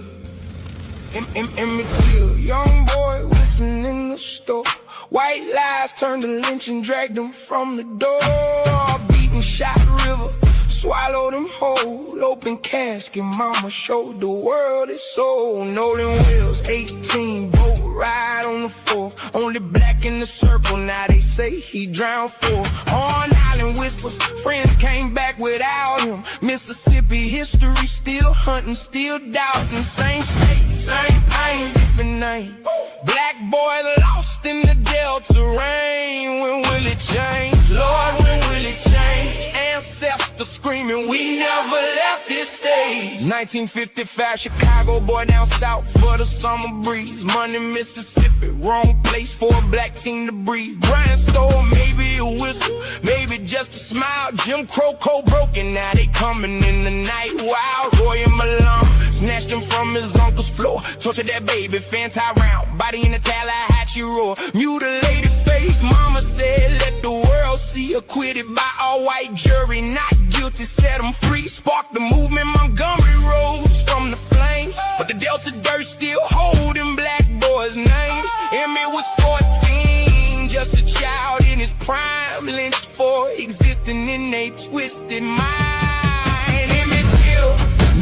Emmett Till, young boy whistling in the store. White lies turned to lynch and dragged him from the door. Beaten, shot river, swallowed him whole. Open casket, mama showed the world his soul. Nolan Wells, 18, boat ride on the 4th. Only black in the circle, now they say he drowned 4. Horn Island whispers, friends came back without him. Mississippi history, still hunting, still doubting. Same state, same pain, different name. Black boy lost in the Delta rain. When will it change? Lord, when will it change? Ancestors screaming, we never left this stage. 1955, Chicago boy down south for the summer breeze. Money, Mississippi, wrong place for a black team to breathe. Brian Stoll, maybe a whistle, maybe just a smile. Jim Crow cold broken, now they coming in the night. Wow, Roy and Malone snatched him from his uncle's floor. Tortured that baby, Fanti round, body in the Tallahatchie roar. Mutilated face, mama said, let the world see. Acquitted by all white jury, not guilty, set him free. Sparked the movement, Montgomery rose from the flames. But the Delta dirt still holding black boys' names. Emmett was 14, just a child in his prime. Lynched for existing in a twisted mind. Emmett Till,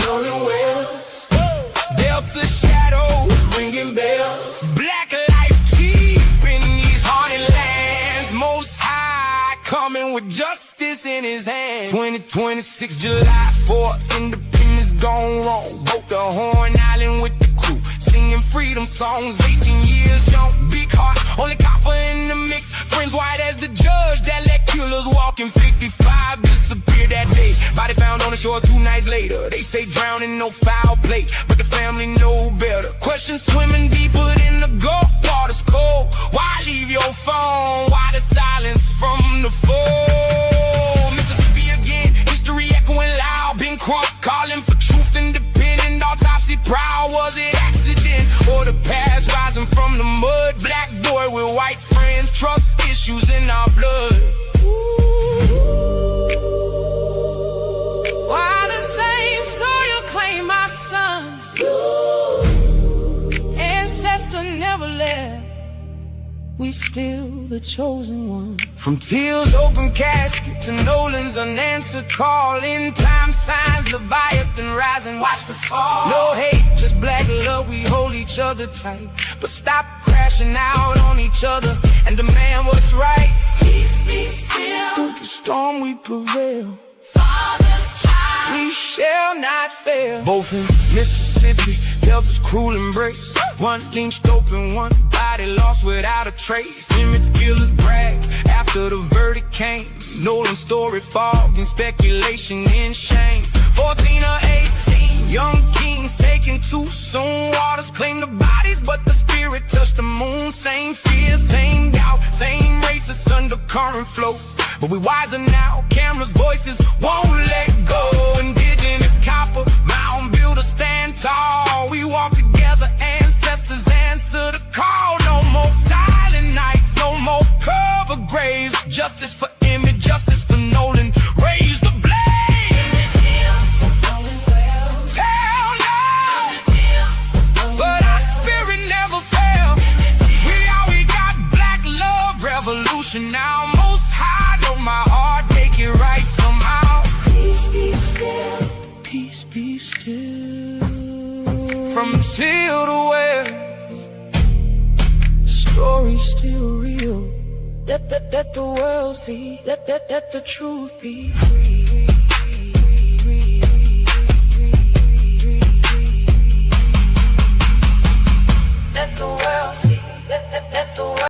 Nolan Wells, Delta shadows ringing bells. Black life cheap in these haunted lands. Most High coming with justice in his hands. 2026 July 4th, independence gone wrong. Broke the Horn Island with the crew, singing freedom songs. 18 years young, big heart, only copper in the mix. Friends white as the judge that let killers walking. 55 disappeared that day, body found on the shore 2 nights later. They say drowning, no foul play, but the family know better. Questions swimming deeper than the Gulf water's cold. Why leave your phone? Why the silence from the foe? Mississippi again, history echoing loud. Ben Crump calling for truth, independent. Autopsy proud, was it accident or the past rising from the mud? Black boy with white friends, trust issues in our blood. Why the same soil claim my sons? Ancestor never left, we still the chosen one. From Till's open casket to Nolan's unanswered call. In time signs, Leviathan rising, watch the fall. No hate, just black love, we hold each other tight. But stop crashing out on each other and demand what's right. Peace be still, Through the storm we prevail, Father's child. we shall not fail. Both in Mississippi, Delta's cruel embrace. One lynched open, one body lost without a trace. Emmett's killers brag after the verdict came. Nolan's story fogged in speculation and shame. 14 or 18, young kings taken too soon. Waters claim the bodies, but the spirit touched the moon. Same fear, same doubt, same racist undercurrent flow. But we wiser now, cameras, voices won't let go. Indigenous copper, mountain builder, stand tall. We walk together, ancestors answer the call. No more silent nights, no more cover graves. Justice for Emmett, justice for Nolan. Raise the blade. Tell now, but our spirit never fell. We got black love, revolution now. Most High, know my heart, make it right somehow. Peace be still, Peace be still. From Till to West, the story's still real. Let the world see, let the truth be free.